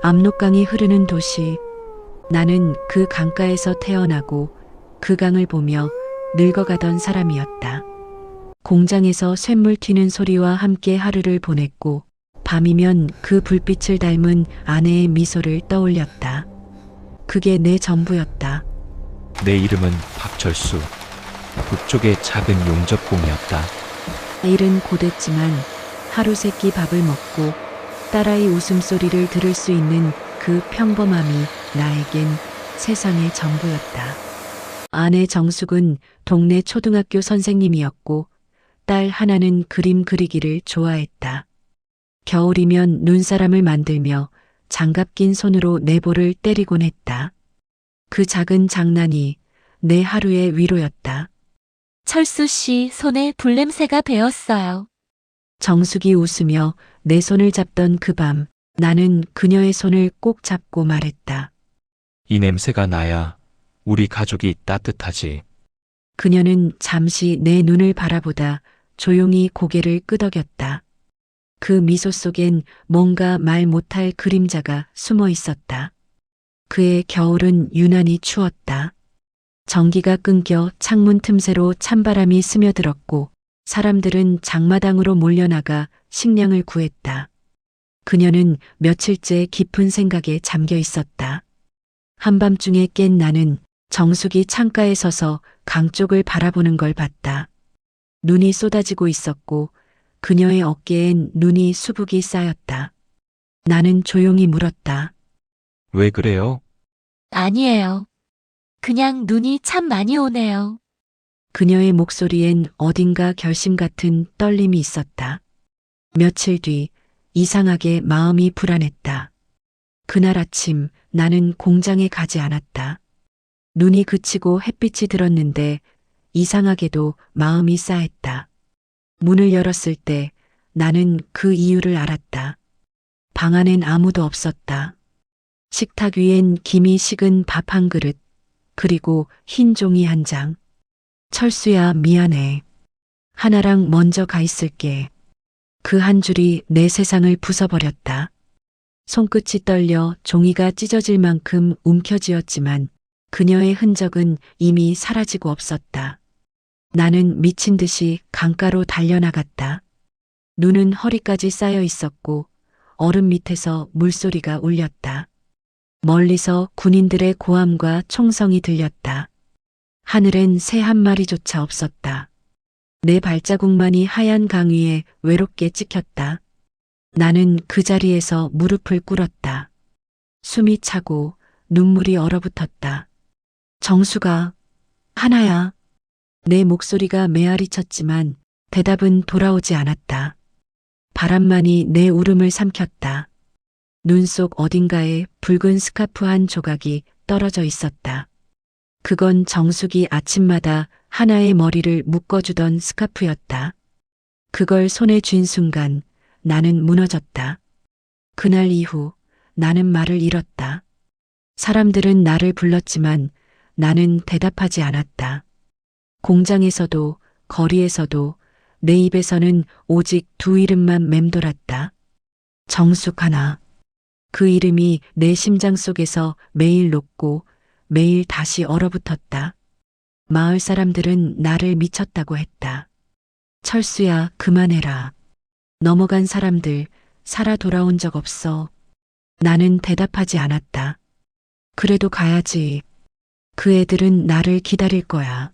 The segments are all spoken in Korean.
압록강이 흐르는 도시. 나는 그 강가에서 태어나고 그 강을 보며 늙어가던 사람이었다. 공장에서 쇳물 튀는 소리와 함께 하루를 보냈고 밤이면 그 불빛을 닮은 아내의 미소를 떠올렸다. 그게 내 전부였다. 내 이름은 박철수. 북쪽의 작은 용접공이었다. 일은 고됐지만 하루 세끼 밥을 먹고 딸아이 웃음소리를 들을 수 있는 그 평범함이 나에겐 세상의 전부였다. 아내 정숙은 동네 초등학교 선생님이었고 딸 하나는 그림 그리기를 좋아했다. 겨울이면 눈사람을 만들며 장갑 낀 손으로 내 볼을 때리곤 했다. 그 작은 장난이 내 하루의 위로였다. 철수 씨 손에 불냄새가 배었어요. 정숙이 웃으며 내 손을 잡던 그 밤, 나는 그녀의 손을 꼭 잡고 말했다. 이 냄새가 나야 우리 가족이 따뜻하지. 그녀는 잠시 내 눈을 바라보다 조용히 고개를 끄덕였다. 그 미소 속엔 뭔가 말 못할 그림자가 숨어 있었다. 그의 겨울은 유난히 추웠다. 전기가 끊겨 창문 틈새로 찬바람이 스며들었고 사람들은 장마당으로 몰려나가 식량을 구했다. 그녀는 며칠째 깊은 생각에 잠겨 있었다. 한밤중에 깬 나는 정숙이 창가에 서서 강 쪽을 바라보는 걸 봤다. 눈이 쏟아지고 있었고 그녀의 어깨엔 눈이 수북이 쌓였다. 나는 조용히 물었다. 왜 그래요? 아니에요. 그냥 눈이 참 많이 오네요. 그녀의 목소리엔 어딘가 결심 같은 떨림이 있었다. 며칠 뒤 이상하게 마음이 불안했다. 그날 아침 나는 공장에 가지 않았다. 눈이 그치고 햇빛이 들었는데 이상하게도 마음이 싸했다. 문을 열었을 때 나는 그 이유를 알았다. 방 안엔 아무도 없었다. 식탁 위엔 김이 식은 밥 한 그릇, 그리고 흰 종이 한 장. 철수야, 미안해. 하나랑 먼저 가 있을게. 그 한 줄이 내 세상을 부숴버렸다. 손끝이 떨려 종이가 찢어질 만큼 움켜쥐었지만 그녀의 흔적은 이미 사라지고 없었다. 나는 미친 듯이 강가로 달려나갔다. 눈은 허리까지 쌓여 있었고 얼음 밑에서 물소리가 울렸다. 멀리서 군인들의 고함과 총성이 들렸다. 하늘엔 새 한 마리조차 없었다. 내 발자국만이 하얀 강 위에 외롭게 찍혔다. 나는 그 자리에서 무릎을 꿇었다. 숨이 차고 눈물이 얼어붙었다. 정수가, 하나야. 내 목소리가 메아리 쳤지만 대답은 돌아오지 않았다. 바람만이 내 울음을 삼켰다. 눈 속 어딘가에 붉은 스카프 한 조각이 떨어져 있었다. 그건 정숙이 아침마다 하나의 머리를 묶어주던 스카프였다. 그걸 손에 쥔 순간 나는 무너졌다. 그날 이후 나는 말을 잃었다. 사람들은 나를 불렀지만 나는 대답하지 않았다. 공장에서도 거리에서도 내 입에서는 오직 두 이름만 맴돌았다. 정숙 하나. 그 이름이 내 심장 속에서 매일 녹고 매일 다시 얼어붙었다. 마을 사람들은 나를 미쳤다고 했다. 철수야, 그만해라. 넘어간 사람들 살아 돌아온 적 없어. 나는 대답하지 않았다. 그래도 가야지. 그 애들은 나를 기다릴 거야.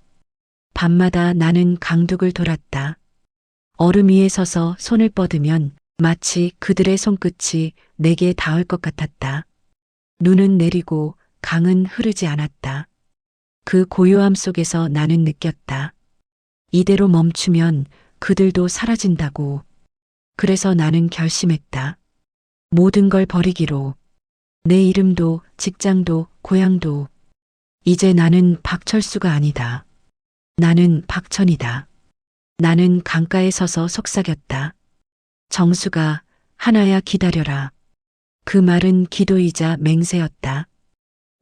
밤마다 나는 강둑을 돌았다. 얼음 위에 서서 손을 뻗으면 마치 그들의 손끝이 내게 닿을 것 같았다. 눈은 내리고 강은 흐르지 않았다. 그 고요함 속에서 나는 느꼈다. 이대로 멈추면 그들도 사라진다고. 그래서 나는 결심했다. 모든 걸 버리기로. 내 이름도 직장도 고향도. 이제 나는 박철수가 아니다. 나는 박천이다. 나는 강가에 서서 속삭였다. 정수가, 하나야 기다려라. 그 말은 기도이자 맹세였다.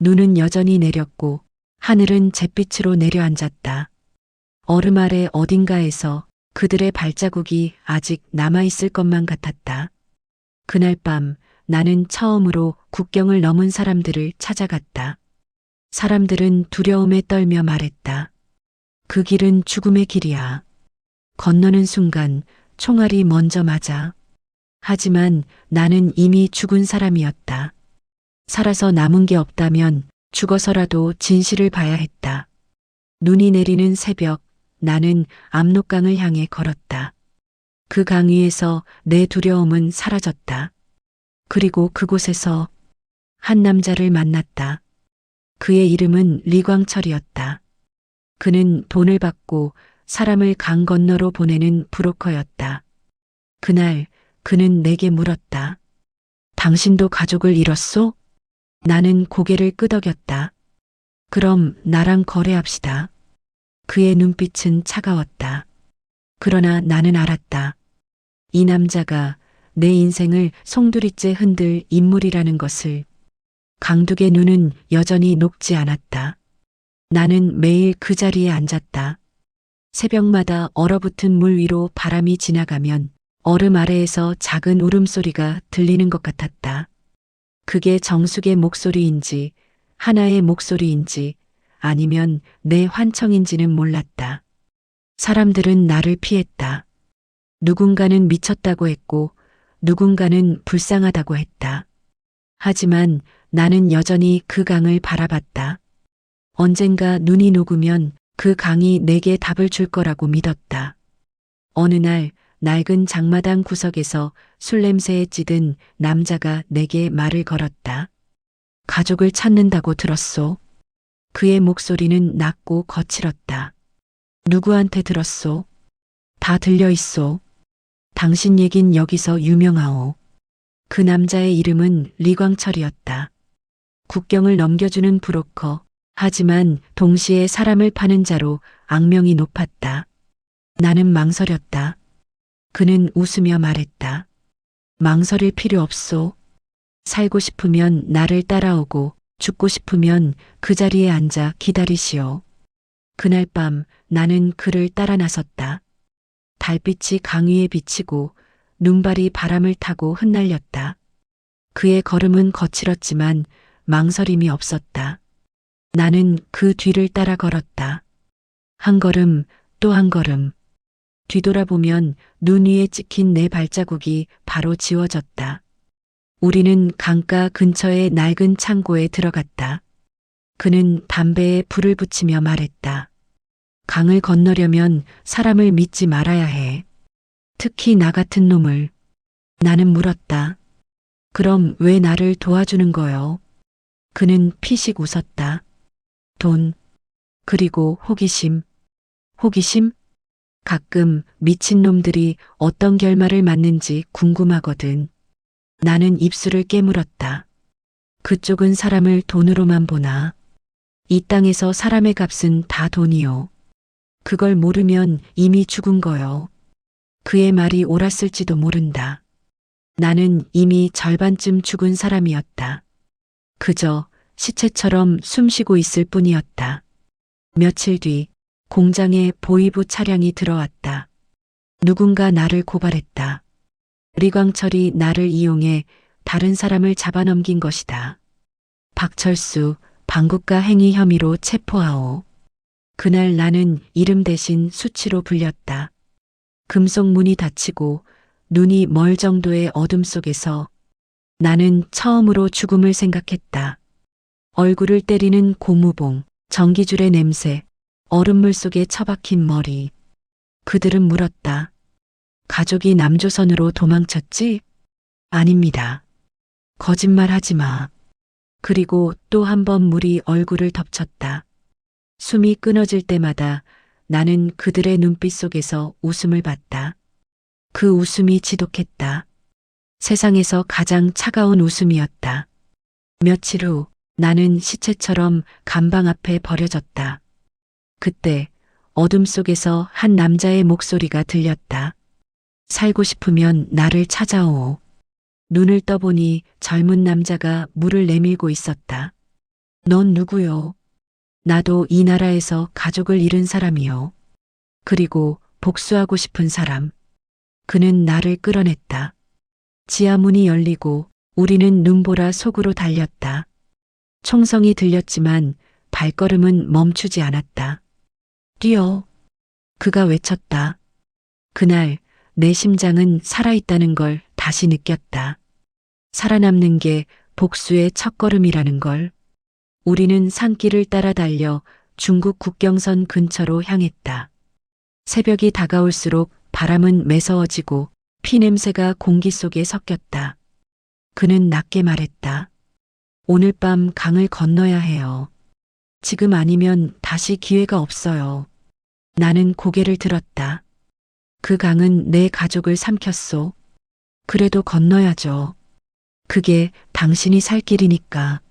눈은 여전히 내렸고 하늘은 잿빛으로 내려앉았다. 얼음 아래 어딘가에서 그들의 발자국이 아직 남아있을 것만 같았다. 그날 밤 나는 처음으로 국경을 넘은 사람들을 찾아갔다. 사람들은 두려움에 떨며 말했다. 그 길은 죽음의 길이야. 건너는 순간 총알이 먼저 맞아. 하지만 나는 이미 죽은 사람이었다. 살아서 남은 게 없다면 죽어서라도 진실을 봐야 했다. 눈이 내리는 새벽, 나는 압록강을 향해 걸었다. 그 강 위에서 내 두려움은 사라졌다. 그리고 그곳에서 한 남자를 만났다. 그의 이름은 리광철이었다. 그는 돈을 받고 사람을 강 건너로 보내는 브로커였다. 그날 그는 내게 물었다. 당신도 가족을 잃었소? 나는 고개를 끄덕였다. 그럼 나랑 거래합시다. 그의 눈빛은 차가웠다. 그러나 나는 알았다. 이 남자가 내 인생을 송두리째 흔들 인물이라는 것을. 강둑의 눈은 여전히 녹지 않았다. 나는 매일 그 자리에 앉았다. 새벽마다 얼어붙은 물 위로 바람이 지나가면 얼음 아래에서 작은 울음소리가 들리는 것 같았다. 그게 정숙의 목소리인지 하나의 목소리인지 아니면 내 환청인지는 몰랐다. 사람들은 나를 피했다. 누군가는 미쳤다고 했고 누군가는 불쌍하다고 했다. 하지만 나는 여전히 그 강을 바라봤다. 언젠가 눈이 녹으면 그 강이 내게 답을 줄 거라고 믿었다. 어느 날 낡은 장마당 구석에서 술 냄새에 찌든 남자가 내게 말을 걸었다. 가족을 찾는다고 들었소. 그의 목소리는 낮고 거칠었다. 누구한테 들었소? 다 들려 있소. 당신 얘긴 여기서 유명하오. 그 남자의 이름은 리광철이었다. 국경을 넘겨주는 브로커. 하지만 동시에 사람을 파는 자로 악명이 높았다. 나는 망설였다. 그는 웃으며 말했다. 망설일 필요 없소. 살고 싶으면 나를 따라오고 죽고 싶으면 그 자리에 앉아 기다리시오. 그날 밤 나는 그를 따라 나섰다. 달빛이 강 위에 비치고 눈발이 바람을 타고 흩날렸다. 그의 걸음은 거칠었지만 망설임이 없었다. 나는 그 뒤를 따라 걸었다. 한 걸음 또 한 걸음. 뒤돌아보면 눈 위에 찍힌 내 발자국이 바로 지워졌다. 우리는 강가 근처의 낡은 창고에 들어갔다. 그는 담배에 불을 붙이며 말했다. 강을 건너려면 사람을 믿지 말아야 해. 특히 나 같은 놈을. 나는 물었다. 그럼 왜 나를 도와주는 거요? 그는 피식 웃었다. 돈, 그리고 호기심. 호기심? 가끔 미친놈들이 어떤 결말을 맞는지 궁금하거든. 나는 입술을 깨물었다. 그쪽은 사람을 돈으로만 보나. 이 땅에서 사람의 값은 다 돈이요. 그걸 모르면 이미 죽은 거요. 그의 말이 옳았을지도 모른다. 나는 이미 절반쯤 죽은 사람이었다. 그저 시체처럼 숨쉬고 있을 뿐이었다. 며칠 뒤 공장에 보이부 차량이 들어왔다. 누군가 나를 고발했다. 리광철이 나를 이용해 다른 사람을 잡아넘긴 것이다. 박철수, 방국가 행위 혐의로 체포하오. 그날 나는 이름 대신 수치로 불렸다. 금속 문이 닫히고 눈이 멀 정도의 어둠 속에서 나는 처음으로 죽음을 생각했다. 얼굴을 때리는 고무봉, 전기줄의 냄새, 얼음물 속에 처박힌 머리. 그들은 물었다. 가족이 남조선으로 도망쳤지? 아닙니다. 거짓말하지 마. 그리고 또 한 번 물이 얼굴을 덮쳤다. 숨이 끊어질 때마다 나는 그들의 눈빛 속에서 웃음을 봤다. 그 웃음이 지독했다. 세상에서 가장 차가운 웃음이었다. 며칠 후 나는 시체처럼 감방 앞에 버려졌다. 그때 어둠 속에서 한 남자의 목소리가 들렸다. 살고 싶으면 나를 찾아오. 눈을 떠보니 젊은 남자가 물을 내밀고 있었다. 넌 누구요? 나도 이 나라에서 가족을 잃은 사람이요. 그리고 복수하고 싶은 사람. 그는 나를 끌어냈다. 지하문이 열리고 우리는 눈보라 속으로 달렸다. 총성이 들렸지만 발걸음은 멈추지 않았다. 뛰어. 그가 외쳤다. 그날 내 심장은 살아있다는 걸 다시 느꼈다. 살아남는 게 복수의 첫걸음이라는 걸. 우리는 산길을 따라 달려 중국 국경선 근처로 향했다. 새벽이 다가올수록 바람은 매서워지고 피냄새가 공기 속에 섞였다. 그는 낮게 말했다. 오늘 밤 강을 건너야 해요. 지금 아니면 다시 기회가 없어요. 나는 고개를 들었다. 그 강은 내 가족을 삼켰소. 그래도 건너야죠. 그게 당신이 살 길이니까.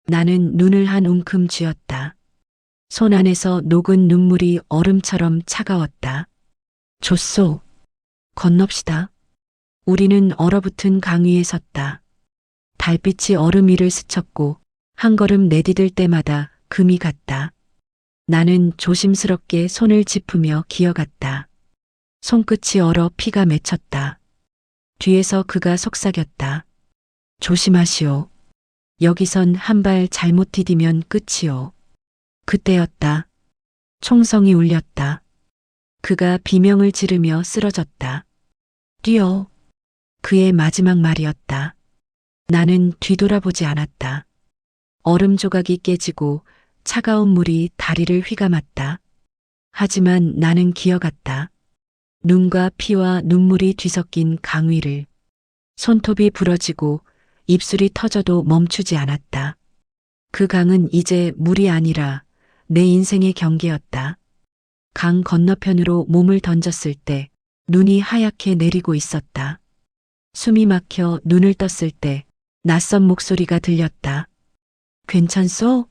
나는 눈을 한 움큼 쥐었다. 손 안에서 녹은 눈물이 얼음처럼 차가웠다. 좋소. 건넙시다. 우리는 얼어붙은 강 위에 섰다. 달빛이 얼음 위를 스쳤고 한 걸음 내디딜 때마다 금이 갔다. 나는 조심스럽게 손을 짚으며 기어갔다. 손끝이 얼어 피가 맺혔다. 뒤에서 그가 속삭였다. 조심하시오. 여기선 한 발 잘못 디디면 끝이오. 그때였다. 총성이 울렸다. 그가 비명을 지르며 쓰러졌다. 뛰어. 그의 마지막 말이었다. 나는 뒤돌아보지 않았다. 얼음 조각이 깨지고 차가운 물이 다리를 휘감았다. 하지만 나는 기어갔다. 눈과 피와 눈물이 뒤섞인 강 위를. 손톱이 부러지고 입술이 터져도 멈추지 않았다. 그 강은 이제 물이 아니라 내 인생의 경계였다. 강 건너편으로 몸을 던졌을 때 눈이 하얗게 내리고 있었다. 숨이 막혀 눈을 떴을 때 낯선 목소리가 들렸다. 괜찮소?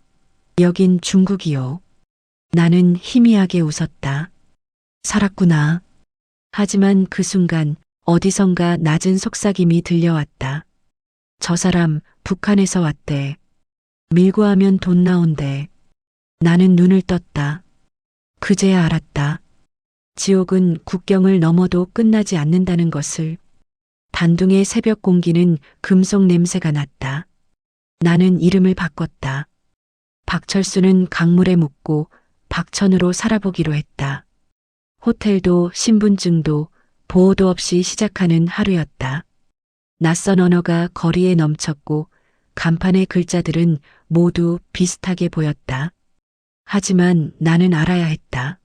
여긴 중국이요. 나는 희미하게 웃었다. 살았구나. 하지만 그 순간 어디선가 낮은 속삭임이 들려왔다. 저 사람 북한에서 왔대. 밀고 하면 돈 나온대. 나는 눈을 떴다. 그제야 알았다. 지옥은 국경을 넘어도 끝나지 않는다는 것을. 단둥의 새벽 공기는 금속 냄새가 났다. 나는 이름을 바꿨다. 박철수는 강물에 묻고 박천으로 살아보기로 했다. 호텔도 신분증도 보호도 없이 시작하는 하루였다. 낯선 언어가 거리에 넘쳤고 간판의 글자들은 모두 비슷하게 보였다. 하지만 나는 알아야 했다.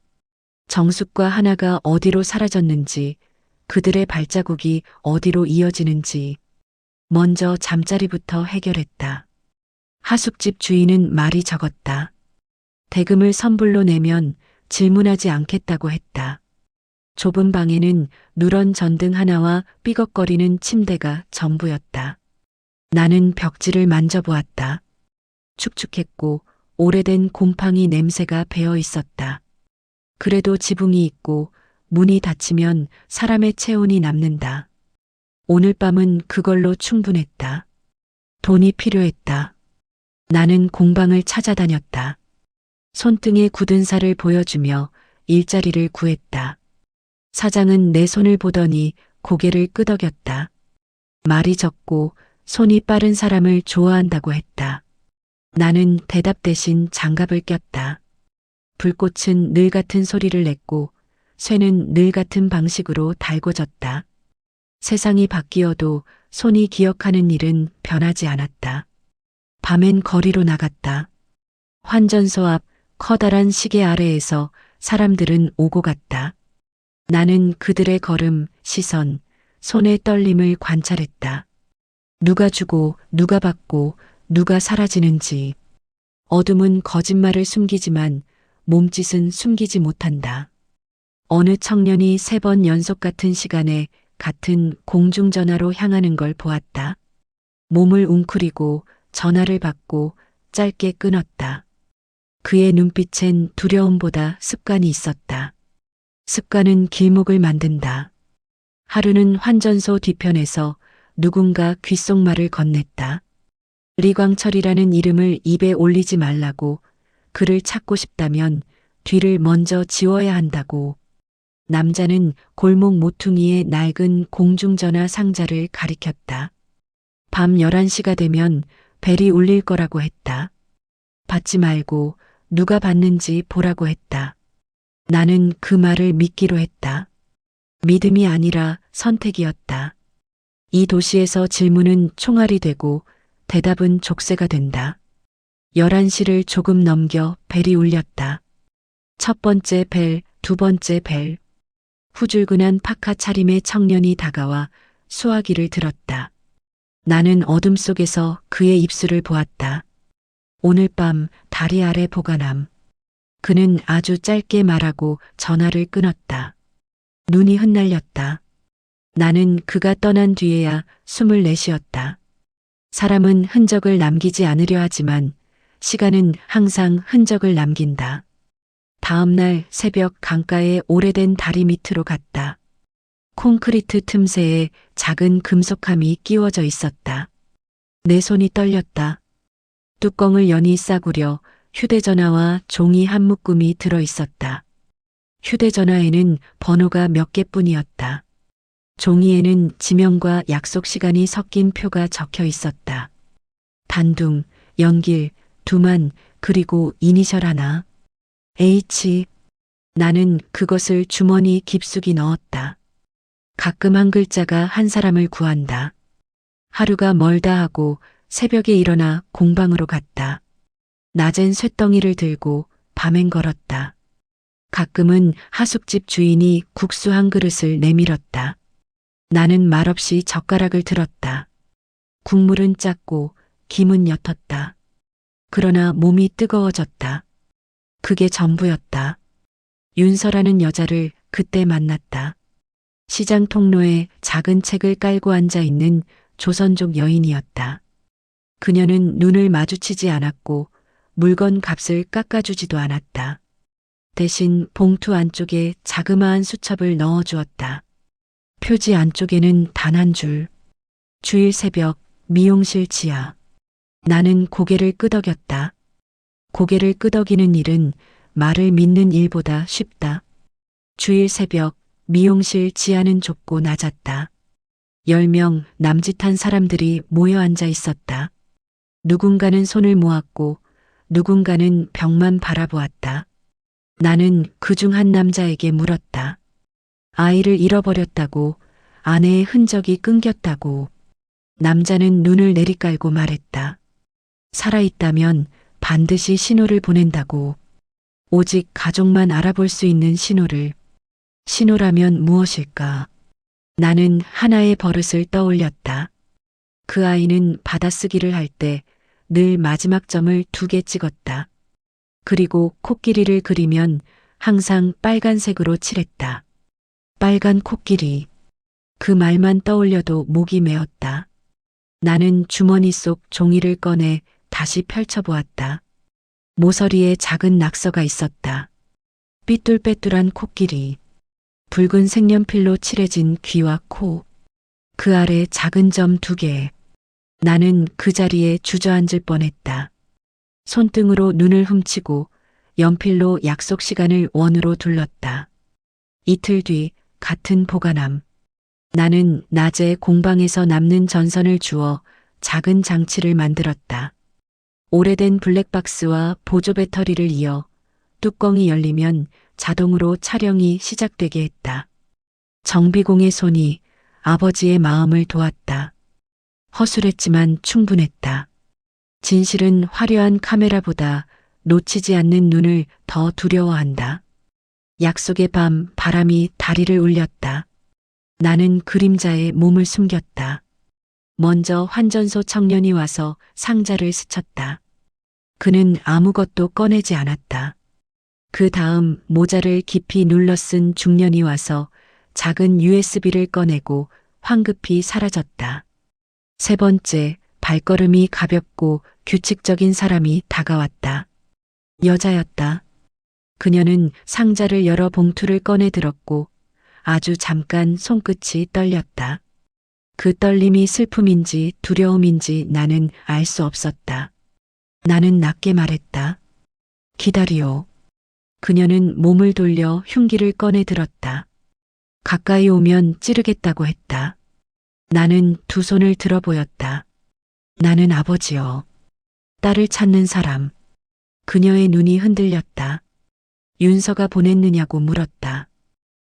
정숙과 하나가 어디로 사라졌는지, 그들의 발자국이 어디로 이어지는지. 먼저 잠자리부터 해결했다. 하숙집 주인은 말이 적었다. 대금을 선불로 내면 질문하지 않겠다고 했다. 좁은 방에는 누런 전등 하나와 삐걱거리는 침대가 전부였다. 나는 벽지를 만져보았다. 축축했고 오래된 곰팡이 냄새가 배어 있었다. 그래도 지붕이 있고 문이 닫히면 사람의 체온이 남는다. 오늘 밤은 그걸로 충분했다. 돈이 필요했다. 나는 공방을 찾아다녔다. 손등에 굳은 살을 보여주며 일자리를 구했다. 사장은 내 손을 보더니 고개를 끄덕였다. 말이 적고 손이 빠른 사람을 좋아한다고 했다. 나는 대답 대신 장갑을 꼈다. 불꽃은 늘 같은 소리를 냈고 쇠는 늘 같은 방식으로 달궈졌다. 세상이 바뀌어도 손이 기억하는 일은 변하지 않았다. 밤엔 거리로 나갔다. 환전소 앞 커다란 시계 아래에서 사람들은 오고 갔다. 나는 그들의 걸음, 시선, 손의 떨림을 관찰했다. 누가 주고 누가 받고 누가 사라지는지. 어둠은 거짓말을 숨기지만 몸짓은 숨기지 못한다. 어느 청년이 3번 연속 같은 시간에 같은 공중전화로 향하는 걸 보았다. 몸을 웅크리고 전화를 받고 짧게 끊었다. 그의 눈빛엔 두려움보다 습관이 있었다. 습관은 길목을 만든다. 하루는 환전소 뒤편에서 누군가 귓속말을 건넸다. 리광철이라는 이름을 입에 올리지 말라고, 그를 찾고 싶다면 뒤를 먼저 지워야 한다고. 남자는 골목 모퉁이의 낡은 공중전화 상자를 가리켰다. 밤 11시가 되면 벨이 울릴 거라고 했다. 받지 말고 누가 받는지 보라고 했다. 나는 그 말을 믿기로 했다. 믿음이 아니라 선택이었다. 이 도시에서 질문은 총알이 되고 대답은 족쇄가 된다. 11시를 조금 넘겨 벨이 울렸다. 첫 번째 벨, 두 번째 벨. 후줄근한 파카 차림의 청년이 다가와 수화기를 들었다. 나는 어둠 속에서 그의 입술을 보았다. 오늘 밤 다리 아래 보관함. 그는 아주 짧게 말하고 전화를 끊었다. 눈이 흩날렸다. 나는 그가 떠난 뒤에야 숨을 내쉬었다. 사람은 흔적을 남기지 않으려 하지만 시간은 항상 흔적을 남긴다. 다음 날 새벽 강가의 오래된 다리 밑으로 갔다. 콘크리트 틈새에 작은 금속함이 끼워져 있었다. 내 손이 떨렸다. 뚜껑을 연히 싸구려 휴대전화와 종이 한 묶음이 들어 있었다. 휴대전화에는 번호가 몇 개뿐이었다. 종이에는 지명과 약속 시간이 섞인 표가 적혀 있었다. 단둥, 연길, 두만, 그리고 이니셜 하나. H. 나는 그것을 주머니 깊숙이 넣었다. 가끔 한 글자가 한 사람을 구한다. 하루가 멀다 하고 새벽에 일어나 공방으로 갔다. 낮엔 쇳덩이를 들고 밤엔 걸었다. 가끔은 하숙집 주인이 국수 한 그릇을 내밀었다. 나는 말없이 젓가락을 들었다. 국물은 짰고 김은 옅었다. 그러나 몸이 뜨거워졌다. 그게 전부였다. 윤서라는 여자를 그때 만났다. 시장 통로에 작은 책을 깔고 앉아 있는 조선족 여인이었다. 그녀는 눈을 마주치지 않았고 물건 값을 깎아주지도 않았다. 대신 봉투 안쪽에 자그마한 수첩을 넣어주었다. 표지 안쪽에는 단 한 줄. 주일 새벽 미용실 지하. 나는 고개를 끄덕였다. 고개를 끄덕이는 일은 말을 믿는 일보다 쉽다. 주일 새벽 미용실 지하는 좁고 낮았다. 10명 남짓한 사람들이 모여 앉아 있었다. 누군가는 손을 모았고 누군가는 벽만 바라보았다. 나는 그중 한 남자에게 물었다. 아이를 잃어버렸다고, 아내의 흔적이 끊겼다고. 남자는 눈을 내리깔고 말했다. 살아있다면 반드시 신호를 보낸다고. 오직 가족만 알아볼 수 있는 신호를. 신호라면 무엇일까? 나는 하나의 버릇을 떠올렸다. 그 아이는 받아쓰기를 할 때 늘 마지막 점을 2개 찍었다. 그리고 코끼리를 그리면 항상 빨간색으로 칠했다. 빨간 코끼리. 그 말만 떠올려도 목이 메었다. 나는 주머니 속 종이를 꺼내 다시 펼쳐보았다. 모서리에 작은 낙서가 있었다. 삐뚤빼뚤한 코끼리. 붉은 색연필로 칠해진 귀와 코. 그 아래 작은 점 2개. 나는 그 자리에 주저앉을 뻔했다. 손등으로 눈을 훔치고 연필로 약속 시간을 원으로 둘렀다. 이틀 뒤 같은 보관함. 나는 낮에 공방에서 남는 전선을 주워 작은 장치를 만들었다. 오래된 블랙박스와 보조 배터리를 이어 뚜껑이 열리면 자동으로 촬영이 시작되게 했다. 정비공의 손이 아버지의 마음을 도왔다. 허술했지만 충분했다. 진실은 화려한 카메라보다 놓치지 않는 눈을 더 두려워한다. 약속의 밤 바람이 다리를 울렸다. 나는 그림자에 몸을 숨겼다. 먼저 환전소 청년이 와서 상자를 스쳤다. 그는 아무것도 꺼내지 않았다. 그 다음 모자를 깊이 눌러 쓴 중년이 와서 작은 USB를 꺼내고 황급히 사라졌다. 세 번째, 발걸음이 가볍고 규칙적인 사람이 다가왔다. 여자였다. 그녀는 상자를 열어 봉투를 꺼내 들었고 아주 잠깐 손끝이 떨렸다. 그 떨림이 슬픔인지 두려움인지 나는 알 수 없었다. 나는 낮게 말했다. 기다리오. 그녀는 몸을 돌려 흉기를 꺼내 들었다. 가까이 오면 찌르겠다고 했다. 나는 두 손을 들어 보였다. 나는 아버지요. 딸을 찾는 사람. 그녀의 눈이 흔들렸다. 윤서가 보냈느냐고 물었다.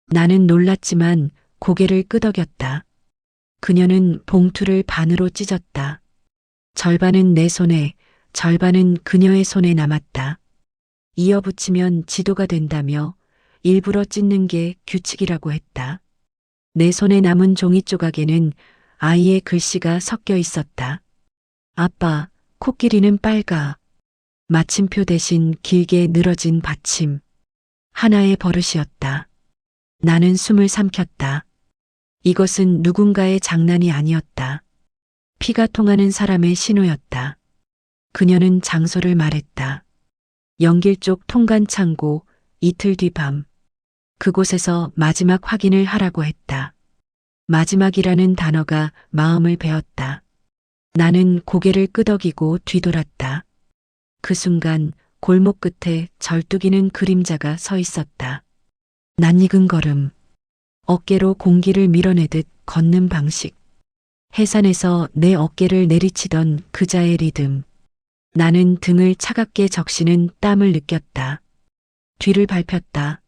나는 놀랐지만 고개를 끄덕였다. 그녀는 봉투를 반으로 찢었다. 절반은 내 손에, 절반은 그녀의 손에 남았다. 이어붙이면 지도가 된다며 일부러 찢는 게 규칙이라고 했다. 내 손에 남은 종이 조각에는 아이의 글씨가 섞여 있었다. 아빠, 코끼리는 빨가. 마침표 대신 길게 늘어진 받침. 하나의 버릇이었다. 나는 숨을 삼켰다. 이것은 누군가의 장난이 아니었다. 피가 통하는 사람의 신호였다. 그녀는 장소를 말했다. 연길 쪽 통간창고, 이틀 뒤 밤. 그곳에서 마지막 확인을 하라고 했다. 마지막이라는 단어가 마음을 베었다. 나는 고개를 끄덕이고 뒤돌았다. 그 순간 골목 끝에 절뚝이는 그림자가 서 있었다. 낯익은 걸음. 어깨로 공기를 밀어내듯 걷는 방식. 해산에서 내 어깨를 내리치던 그자의 리듬. 나는 등을 차갑게 적시는 땀을 느꼈다. 뒤를 밟혔다.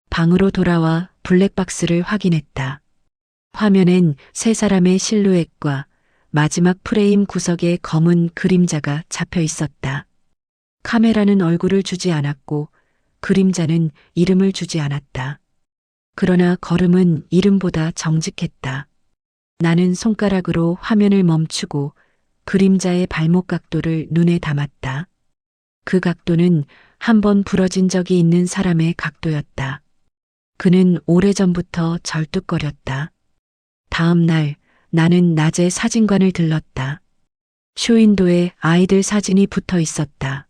방으로 돌아와 블랙박스를 확인했다. 화면엔 세 사람의 실루엣과 마지막 프레임 구석에 검은 그림자가 잡혀 있었다. 카메라는 얼굴을 주지 않았고 그림자는 이름을 주지 않았다. 그러나 걸음은 이름보다 정직했다. 나는 손가락으로 화면을 멈추고 그림자의 발목 각도를 눈에 담았다. 그 각도는 한 번 부러진 적이 있는 사람의 각도였다. 그는 오래전부터 절뚝거렸다. 다음 날 나는 낮에 사진관을 들렀다. 쇼윈도에 아이들 사진이 붙어 있었다.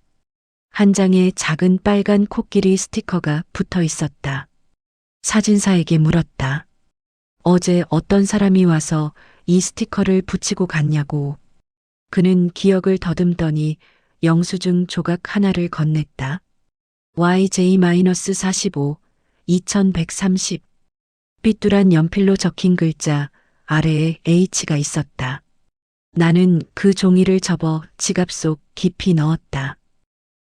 한 장에 작은 빨간 코끼리 스티커가 붙어 있었다. 사진사에게 물었다. 어제 어떤 사람이 와서 이 스티커를 붙이고 갔냐고. 그는 기억을 더듬더니 영수증 조각 하나를 건넸다. YJ-45, 2130. 삐뚤한 연필로 적힌 글자 아래에 H가 있었다. 나는 그 종이를 접어 지갑 속 깊이 넣었다.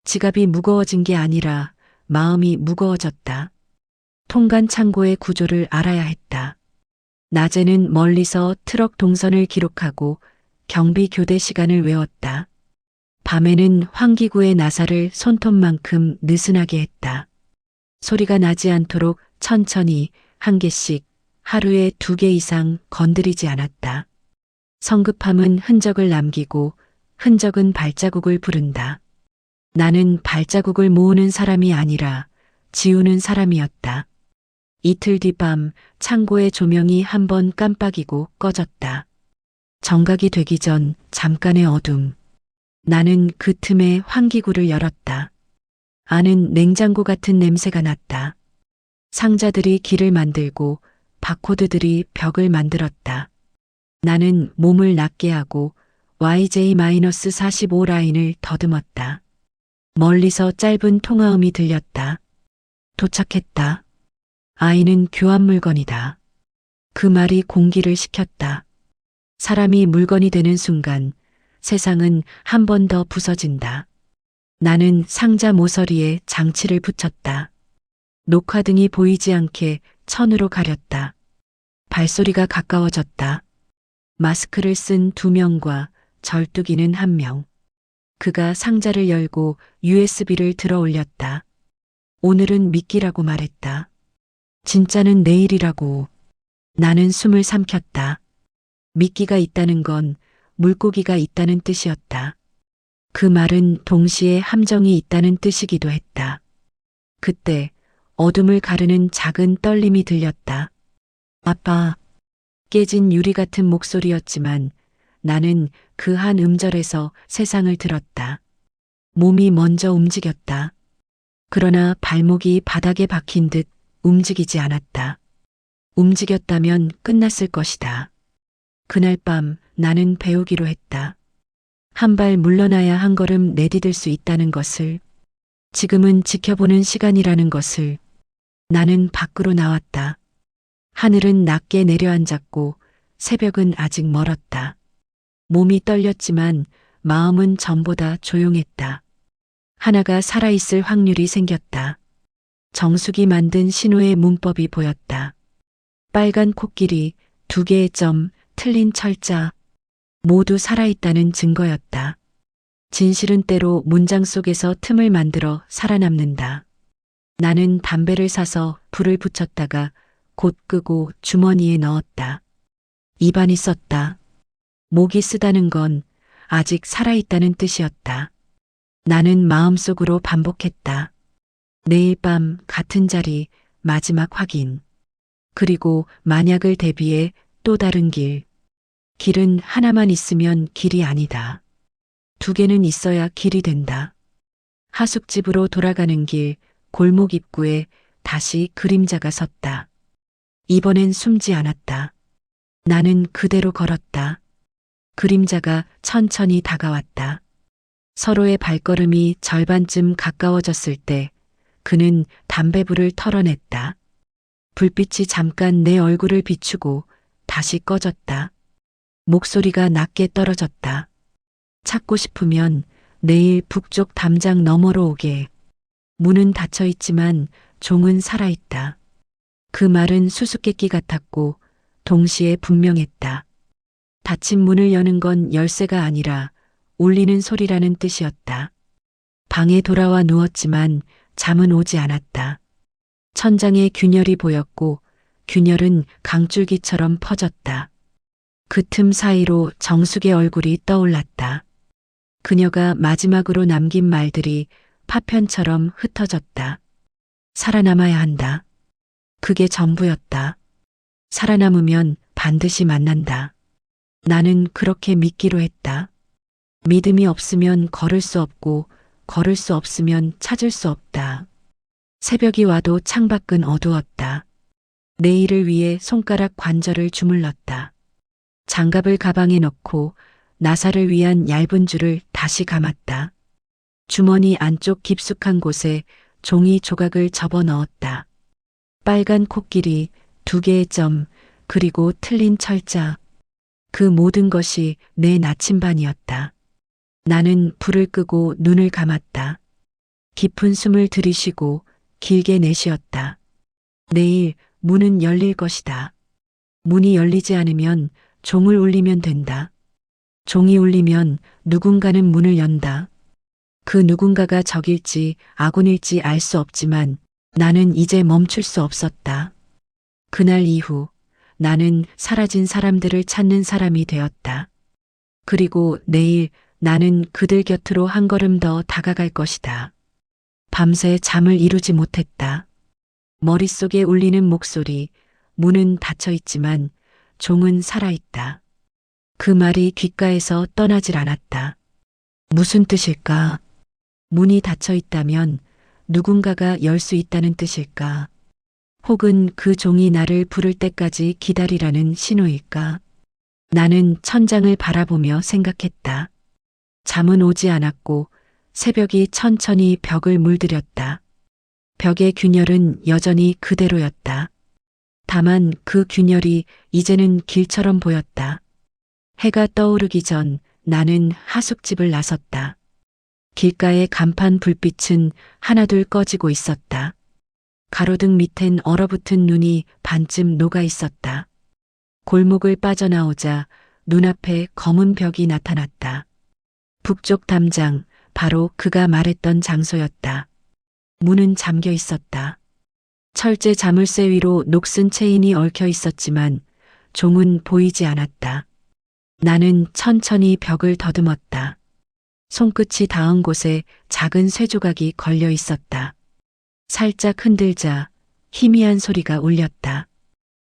지갑이 무거워진 게 아니라 마음이 무거워졌다. 통간 창고의 구조를 알아야 했다. 낮에는 멀리서 트럭 동선을 기록하고 경비 교대 시간을 외웠다. 밤에는 환기구의 나사를 손톱만큼 느슨하게 했다. 소리가 나지 않도록 천천히 한 개씩 하루에 2개 이상 건드리지 않았다. 성급함은 흔적을 남기고 흔적은 발자국을 부른다. 나는 발자국을 모으는 사람이 아니라 지우는 사람이었다. 이틀 뒤 밤 창고의 조명이 한 번 깜빡이고 꺼졌다. 정각이 되기 전 잠깐의 어둠. 나는 그 틈에 환기구를 열었다. 안은 냉장고 같은 냄새가 났다. 상자들이 길을 만들고 바코드들이 벽을 만들었다. 나는 몸을 낮게 하고 YJ-45 라인을 더듬었다. 멀리서 짧은 통화음이 들렸다. 도착했다. 아이는 교환 물건이다. 그 말이 공기를 식혔다. 사람이 물건이 되는 순간 세상은 한 번 더 부서진다. 나는 상자 모서리에 장치를 붙였다. 녹화등이 보이지 않게 천으로 가렸다. 발소리가 가까워졌다. 마스크를 쓴 2명과 절뚝이는 1명. 그가 상자를 열고 USB를 들어 올렸다. 오늘은 미끼라고 말했다. 진짜는 내일이라고. 나는 숨을 삼켰다. 미끼가 있다는 건 물고기가 있다는 뜻이었다. 그 말은 동시에 함정이 있다는 뜻이기도 했다. 그때 어둠을 가르는 작은 떨림이 들렸다. 아빠. 깨진 유리 같은 목소리였지만 나는 그 한 음절에서 세상을 들었다. 몸이 먼저 움직였다. 그러나 발목이 바닥에 박힌 듯 움직이지 않았다. 움직였다면 끝났을 것이다. 그날 밤 나는 배우기로 했다. 한 발 물러나야 한 걸음 내디딜 수 있다는 것을, 지금은 지켜보는 시간이라는 것을. 나는 밖으로 나왔다. 하늘은 낮게 내려앉았고 새벽은 아직 멀었다. 몸이 떨렸지만 마음은 전보다 조용했다. 하나가 살아있을 확률이 생겼다. 정숙이 만든 신호의 문법이 보였다. 빨간 코끼리, 2개의 점, 틀린 철자. 모두 살아있다는 증거였다. 진실은 때로 문장 속에서 틈을 만들어 살아남는다. 나는 담배를 사서 불을 붙였다가 곧 끄고 주머니에 넣었다. 입안이 썼다. 목이 쓰다는 건 아직 살아있다는 뜻이었다. 나는 마음속으로 반복했다. 내일 밤 같은 자리 마지막 확인. 그리고 만약을 대비해 또 다른 길. 길은 하나만 있으면 길이 아니다. 2개는 있어야 길이 된다. 하숙집으로 돌아가는 길, 골목 입구에 다시 그림자가 섰다. 이번엔 숨지 않았다. 나는 그대로 걸었다. 그림자가 천천히 다가왔다. 서로의 발걸음이 절반쯤 가까워졌을 때 그는 담배불을 털어냈다. 불빛이 잠깐 내 얼굴을 비추고 다시 꺼졌다. 목소리가 낮게 떨어졌다. 찾고 싶으면 내일 북쪽 담장 너머로 오게. 문은 닫혀 있지만 종은 살아있다. 그 말은 수수께끼 같았고 동시에 분명했다. 닫힌 문을 여는 건 열쇠가 아니라 울리는 소리라는 뜻이었다. 방에 돌아와 누웠지만 잠은 오지 않았다. 천장에 균열이 보였고 균열은 강줄기처럼 퍼졌다. 그 틈 사이로 정숙의 얼굴이 떠올랐다. 그녀가 마지막으로 남긴 말들이 파편처럼 흩어졌다. 살아남아야 한다. 그게 전부였다. 살아남으면 반드시 만난다. 나는 그렇게 믿기로 했다. 믿음이 없으면 걸을 수 없고 걸을 수 없으면 찾을 수 없다. 새벽이 와도 창밖은 어두웠다. 내일을 위해 손가락 관절을 주물렀다. 장갑을 가방에 넣고 나사를 위한 얇은 줄을 다시 감았다. 주머니 안쪽 깊숙한 곳에 종이 조각을 접어 넣었다. 빨간 코끼리, 2개의 점, 그리고 틀린 철자. 그 모든 것이 내 나침반이었다. 나는 불을 끄고 눈을 감았다. 깊은 숨을 들이쉬고 길게 내쉬었다. 내일 문은 열릴 것이다. 문이 열리지 않으면 종을 울리면 된다. 종이 울리면 누군가는 문을 연다. 그 누군가가 적일지 아군일지 알 수 없지만 나는 이제 멈출 수 없었다. 그날 이후 나는 사라진 사람들을 찾는 사람이 되었다. 그리고 내일 나는 그들 곁으로 한 걸음 더 다가갈 것이다. 밤새 잠을 이루지 못했다. 머릿속에 울리는 목소리, 문은 닫혀 있지만 종은 살아있다. 그 말이 귓가에서 떠나질 않았다. 무슨 뜻일까? 문이 닫혀 있다면 누군가가 열 수 있다는 뜻일까? 혹은 그 종이 나를 부를 때까지 기다리라는 신호일까? 나는 천장을 바라보며 생각했다. 잠은 오지 않았고 새벽이 천천히 벽을 물들였다. 벽의 균열은 여전히 그대로였다. 다만 그 균열이 이제는 길처럼 보였다. 해가 떠오르기 전 나는 하숙집을 나섰다. 길가의 간판 불빛은 하나둘 꺼지고 있었다. 가로등 밑엔 얼어붙은 눈이 반쯤 녹아 있었다. 골목을 빠져나오자 눈앞에 검은 벽이 나타났다. 북쪽 담장, 바로 그가 말했던 장소였다. 문은 잠겨 있었다. 철제 자물쇠 위로 녹슨 체인이 얽혀 있었지만 종은 보이지 않았다. 나는 천천히 벽을 더듬었다. 손끝이 닿은 곳에 작은 쇠조각이 걸려 있었다. 살짝 흔들자 희미한 소리가 울렸다.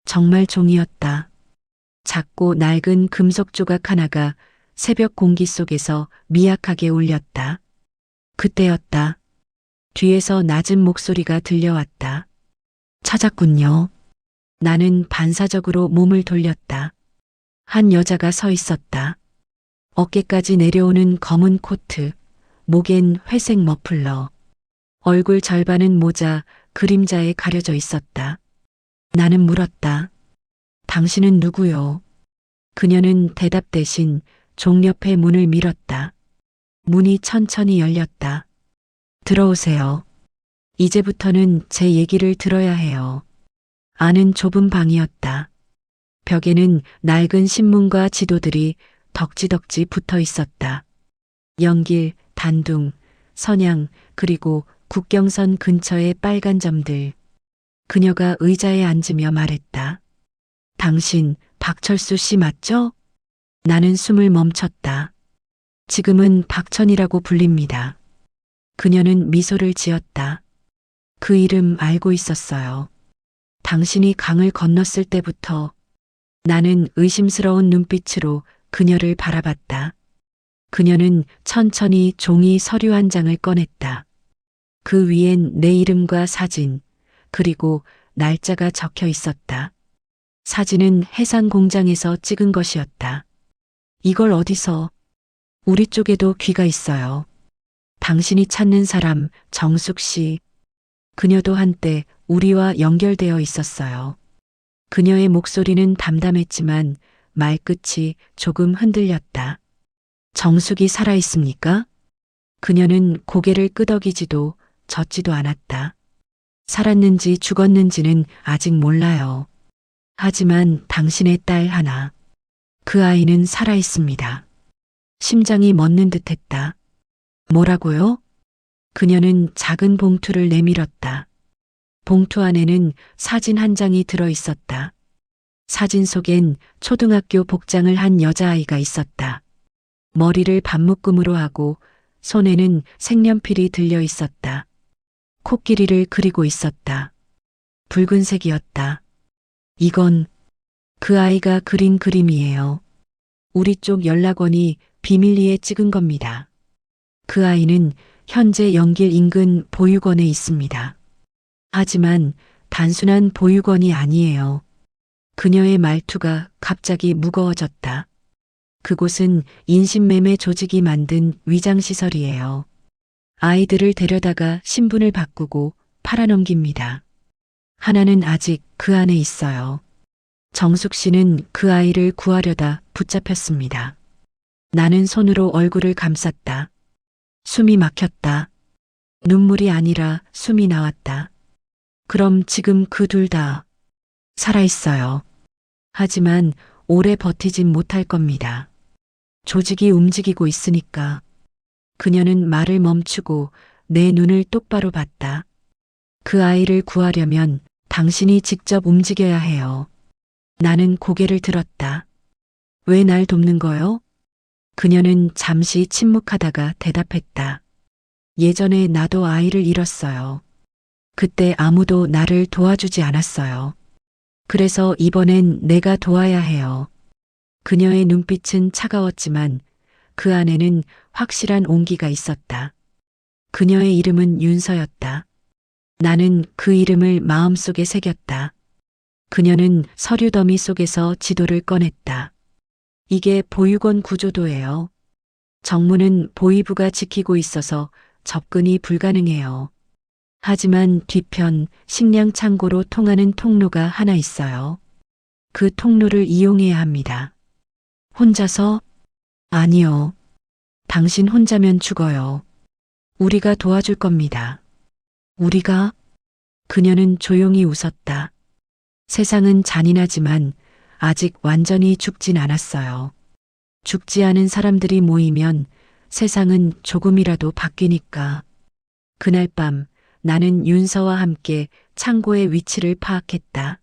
정말 종이었다. 작고 낡은 금속 조각 하나가 새벽 공기 속에서 미약하게 울렸다. 그때였다. 뒤에서 낮은 목소리가 들려왔다. 찾았군요. 나는 반사적으로 몸을 돌렸다. 한 여자가 서 있었다. 어깨까지 내려오는 검은 코트, 목엔 회색 머플러. 얼굴 절반은 모자, 그림자에 가려져 있었다. 나는 물었다. 당신은 누구요? 그녀는 대답 대신 종 옆에 문을 밀었다. 문이 천천히 열렸다. 들어오세요. 이제부터는 제 얘기를 들어야 해요. 안은 좁은 방이었다. 벽에는 낡은 신문과 지도들이 덕지덕지 붙어 있었다. 연길, 단둥, 선양, 그리고 국경선 근처의 빨간 점들. 그녀가 의자에 앉으며 말했다. 당신 박철수 씨 맞죠? 나는 숨을 멈췄다. 지금은 박천이라고 불립니다. 그녀는 미소를 지었다. 그 이름 알고 있었어요. 당신이 강을 건넜을 때부터 나는 의심스러운 눈빛으로 그녀를 바라봤다. 그녀는 천천히 종이 서류 한 장을 꺼냈다. 그 위엔 내 이름과 사진, 그리고 날짜가 적혀 있었다. 사진은 해상 공장에서 찍은 것이었다. 이걸 어디서? 우리 쪽에도 귀가 있어요. 당신이 찾는 사람, 정숙 씨. 그녀도 한때 우리와 연결되어 있었어요. 그녀의 목소리는 담담했지만 말끝이 조금 흔들렸다. 정숙이 살아있습니까? 그녀는 고개를 끄덕이지도 젓지도 않았다. 살았는지 죽었는지는 아직 몰라요. 하지만 당신의 딸 하나, 그 아이는 살아있습니다. 심장이 멎는 듯했다. 뭐라고요? 그녀는 작은 봉투를 내밀었다. 봉투 안에는 사진 한 장이 들어 있었다. 사진 속엔 초등학교 복장을 한 여자아이가 있었다. 머리를 반묶음으로 하고 손에는 색연필이 들려 있었다. 코끼리를 그리고 있었다. 붉은색이었다. 이건 그 아이가 그린 그림이에요. 우리 쪽 연락원이 비밀리에 찍은 겁니다. 그 아이는 현재 연길 인근 보육원에 있습니다. 하지만 단순한 보육원이 아니에요. 그녀의 말투가 갑자기 무거워졌다. 그곳은 인신매매 조직이 만든 위장시설이에요. 아이들을 데려다가 신분을 바꾸고 팔아넘깁니다. 하나는 아직 그 안에 있어요. 정숙 씨는 그 아이를 구하려다 붙잡혔습니다. 나는 손으로 얼굴을 감쌌다. 숨이 막혔다. 눈물이 아니라 숨이 나왔다. 그럼 지금 그 둘 다 살아있어요. 하지만 오래 버티진 못할 겁니다. 조직이 움직이고 있으니까. 그녀는 말을 멈추고 내 눈을 똑바로 봤다. 그 아이를 구하려면 당신이 직접 움직여야 해요. 나는 고개를 들었다. 왜 날 돕는 거요? 그녀는 잠시 침묵하다가 대답했다. 예전에 나도 아이를 잃었어요. 그때 아무도 나를 도와주지 않았어요. 그래서 이번엔 내가 도와야 해요. 그녀의 눈빛은 차가웠지만 그 안에는 확실한 온기가 있었다. 그녀의 이름은 윤서였다. 나는 그 이름을 마음속에 새겼다. 그녀는 서류 더미 속에서 지도를 꺼냈다. 이게 보육원 구조도예요. 정문은 보위부가 지키고 있어서 접근이 불가능해요. 하지만 뒤편 식량 창고로 통하는 통로가 하나 있어요. 그 통로를 이용해야 합니다. 혼자서? 아니요. 당신 혼자면 죽어요. 우리가 도와줄 겁니다. 우리가? 그녀는 조용히 웃었다. 세상은 잔인하지만 아직 완전히 죽진 않았어요. 죽지 않은 사람들이 모이면 세상은 조금이라도 바뀌니까. 그날 밤 나는 윤서와 함께 창고의 위치를 파악했다.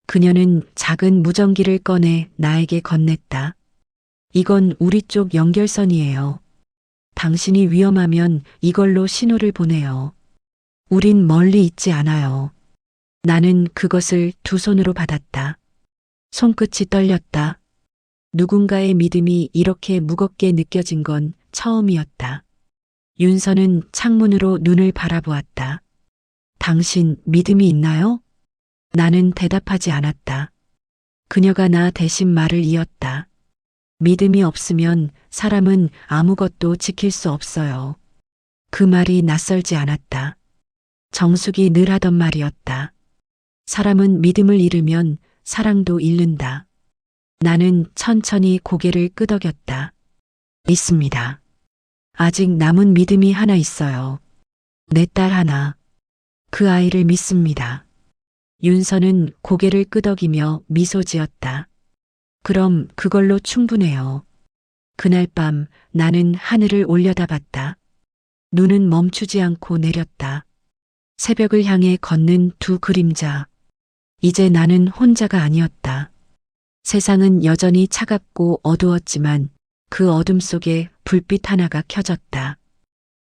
그녀는 작은 무전기를 꺼내 나에게 건넸다. 이건 우리 쪽 연결선이에요. 당신이 위험하면 이걸로 신호를 보내요. 우린 멀리 있지 않아요. 나는 그것을 두 손으로 받았다. 손끝이 떨렸다. 누군가의 믿음이 이렇게 무겁게 느껴진 건 처음이었다. 윤서는 창문으로 눈을 바라보았다. 당신 믿음이 있나요? 나는 대답하지 않았다. 그녀가 나 대신 말을 이었다. 믿음이 없으면 사람은 아무것도 지킬 수 없어요. 그 말이 낯설지 않았다. 정숙이 늘 하던 말이었다. 사람은 믿음을 잃으면 사랑도 잃는다. 나는 천천히 고개를 끄덕였다. 있습니다. 아직 남은 믿음이 하나 있어요. 내 딸 하나. 그 아이를 믿습니다. 윤서는 고개를 끄덕이며 미소 지었다. 그럼 그걸로 충분해요. 그날 밤 나는 하늘을 올려다봤다. 눈은 멈추지 않고 내렸다. 새벽을 향해 걷는 두 그림자. 이제 나는 혼자가 아니었다. 세상은 여전히 차갑고 어두웠지만 그 어둠 속에 불빛 하나가 켜졌다.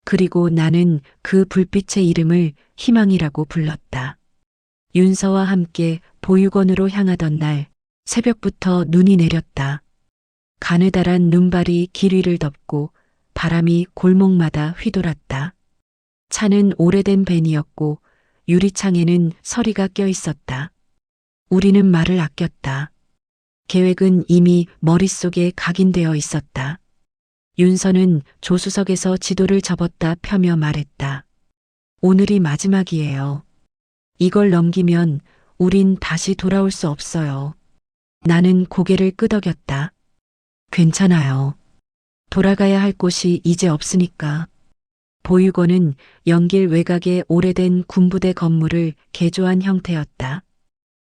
그리고 나는 그 불빛의 이름을 희망이라고 불렀다. 윤서와 함께 보육원으로 향하던 날 새벽부터 눈이 내렸다. 가느다란 눈발이 길 위를 덮고 바람이 골목마다 휘돌았다. 차는 오래된 벤이었고 유리창에는 서리가 껴 있었다. 우리는 말을 아꼈다. 계획은 이미 머릿속에 각인되어 있었다. 윤서는 조수석에서 지도를 접었다 펴며 말했다. 오늘이 마지막이에요. 이걸 넘기면 우린 다시 돌아올 수 없어요. 나는 고개를 끄덕였다. 괜찮아요. 돌아가야 할 곳이 이제 없으니까. 보육원은 연길 외곽의 오래된 군부대 건물을 개조한 형태였다.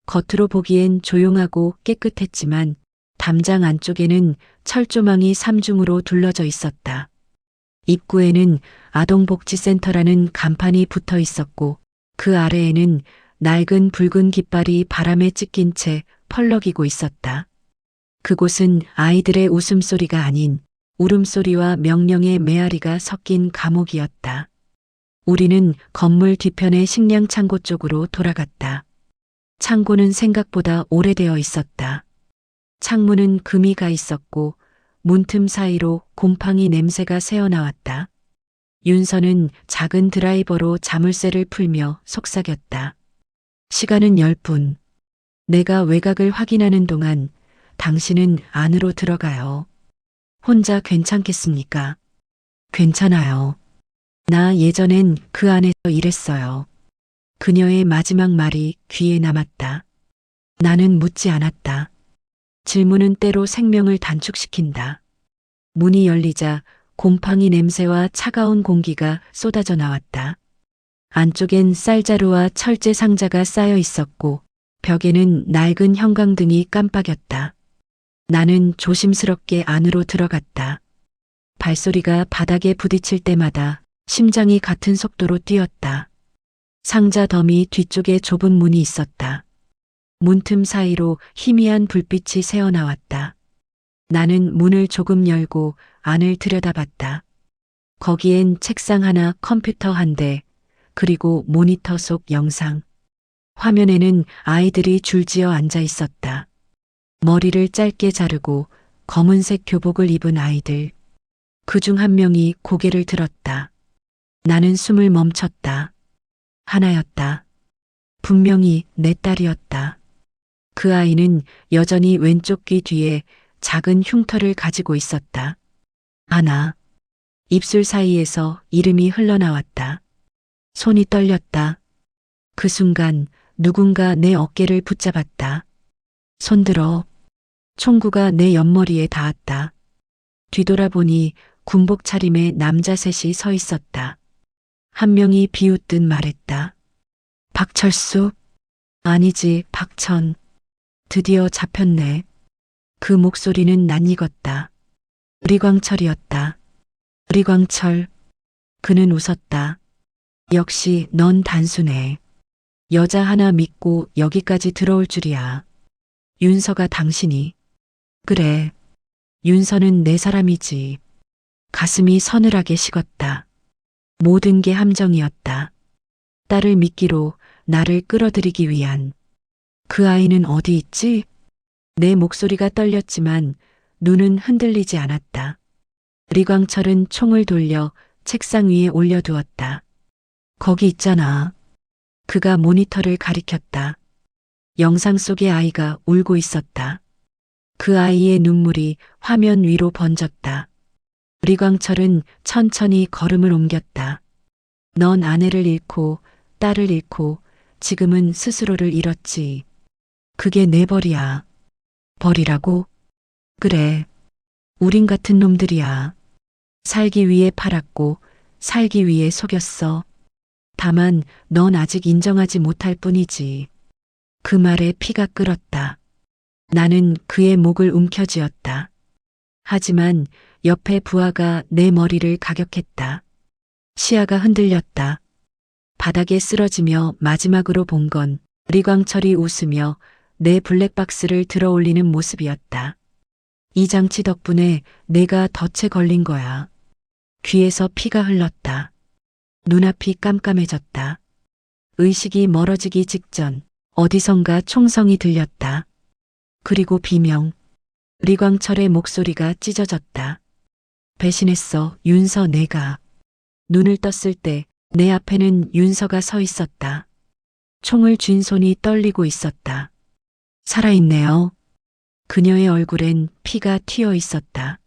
겉으로 보기엔 조용하고 깨끗했지만 담장 안쪽에는 철조망이 삼중으로 둘러져 있었다. 입구에는 아동복지센터라는 간판이 붙어 있었고 그 아래에는 낡은 붉은 깃발이 바람에 찢긴 채 펄럭이고 있었다. 그곳은 아이들의 웃음소리가 아닌 울음소리와 명령의 메아리가 섞인 감옥이었다. 우리는 건물 뒤편의 식량 창고 쪽으로 돌아갔다. 창고는 생각보다 오래되어 있었다. 창문은 금이 가 있었고 문틈 사이로 곰팡이 냄새가 새어나왔다. 윤서는 작은 드라이버로 자물쇠를 풀며 속삭였다. 시간은 10분. 내가 외곽을 확인하는 동안 당신은 안으로 들어가요. 혼자 괜찮겠습니까? 괜찮아요. 나 예전엔 그 안에서 일했어요. 그녀의 마지막 말이 귀에 남았다. 나는 묻지 않았다. 질문은 때로 생명을 단축시킨다. 문이 열리자 곰팡이 냄새와 차가운 공기가 쏟아져 나왔다. 안쪽엔 쌀자루와 철제 상자가 쌓여 있었고 벽에는 낡은 형광등이 깜빡였다. 나는 조심스럽게 안으로 들어갔다. 발소리가 바닥에 부딪힐 때마다 심장이 같은 속도로 뛰었다. 상자 더미 뒤쪽에 좁은 문이 있었다. 문틈 사이로 희미한 불빛이 새어나왔다. 나는 문을 조금 열고 안을 들여다봤다. 거기엔 책상 하나, 컴퓨터 한 대, 그리고 모니터 속 영상. 화면에는 아이들이 줄지어 앉아 있었다. 머리를 짧게 자르고 검은색 교복을 입은 아이들. 그중 한 명이 고개를 들었다. 나는 숨을 멈췄다. 하나였다. 분명히 내 딸이었다. 그 아이는 여전히 왼쪽 귀 뒤에 작은 흉터를 가지고 있었다. 하나. 입술 사이에서 이름이 흘러나왔다. 손이 떨렸다. 그 순간 누군가 내 어깨를 붙잡았다. 손들어. 총구가 내 옆머리에 닿았다. 뒤돌아보니 군복 차림의 남자 셋이 서 있었다. 한 명이 비웃듯 말했다. 박철수? 아니지, 박천. 드디어 잡혔네. 그 목소리는 낯익었다. 우리광철이었다. 우리광철. 그는 웃었다. 역시 넌 단순해. 여자 하나 믿고 여기까지 들어올 줄이야. 윤서가 당신이. 그래. 윤서는 내 사람이지. 가슴이 서늘하게 식었다. 모든 게 함정이었다. 딸을 믿기로 나를 끌어들이기 위한. 그 아이는 어디 있지? 내 목소리가 떨렸지만 눈은 흔들리지 않았다. 리광철은 총을 돌려 책상 위에 올려두었다. 거기 있잖아. 그가 모니터를 가리켰다. 영상 속의 아이가 울고 있었다. 그 아이의 눈물이 화면 위로 번졌다. 리광철은 천천히 걸음을 옮겼다. 넌 아내를 잃고 딸을 잃고 지금은 스스로를 잃었지. 그게 내 벌이야. 버리라고? 그래. 우린 같은 놈들이야. 살기 위해 팔았고, 살기 위해 속였어. 다만, 넌 아직 인정하지 못할 뿐이지. 그 말에 피가 끓었다. 나는 그의 목을 움켜쥐었다. 하지만 옆에 부하가 내 머리를 가격했다. 시야가 흔들렸다. 바닥에 쓰러지며 마지막으로 본 건 리광철이 웃으며 내 블랙박스를 들어 올리는 모습이었다. 이 장치 덕분에 내가 덫에 걸린 거야. 귀에서 피가 흘렀다. 눈앞이 깜깜해졌다. 의식이 멀어지기 직전 어디선가 총성이 들렸다. 그리고 비명. 리광철의 목소리가 찢어졌다. 배신했어, 윤서 내가. 눈을 떴을 때 내 앞에는 윤서가 서 있었다. 총을 쥔 손이 떨리고 있었다. 살아있네요. 그녀의 얼굴엔 피가 튀어 있었다.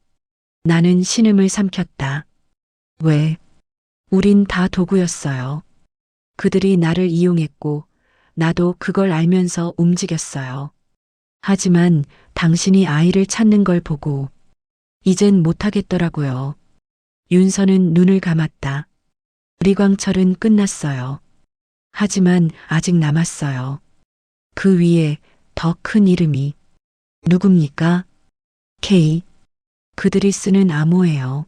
나는 신음을 삼켰다. 왜? 우린 다 도구였어요. 그들이 나를 이용했고 나도 그걸 알면서 움직였어요. 하지만 당신이 아이를 찾는 걸 보고 이젠 못하겠더라고요. 윤서는 눈을 감았다. 리광철은 끝났어요. 하지만 아직 남았어요. 그 위에 더 큰 이름이. 누굽니까? K. 그들이 쓰는 암호예요.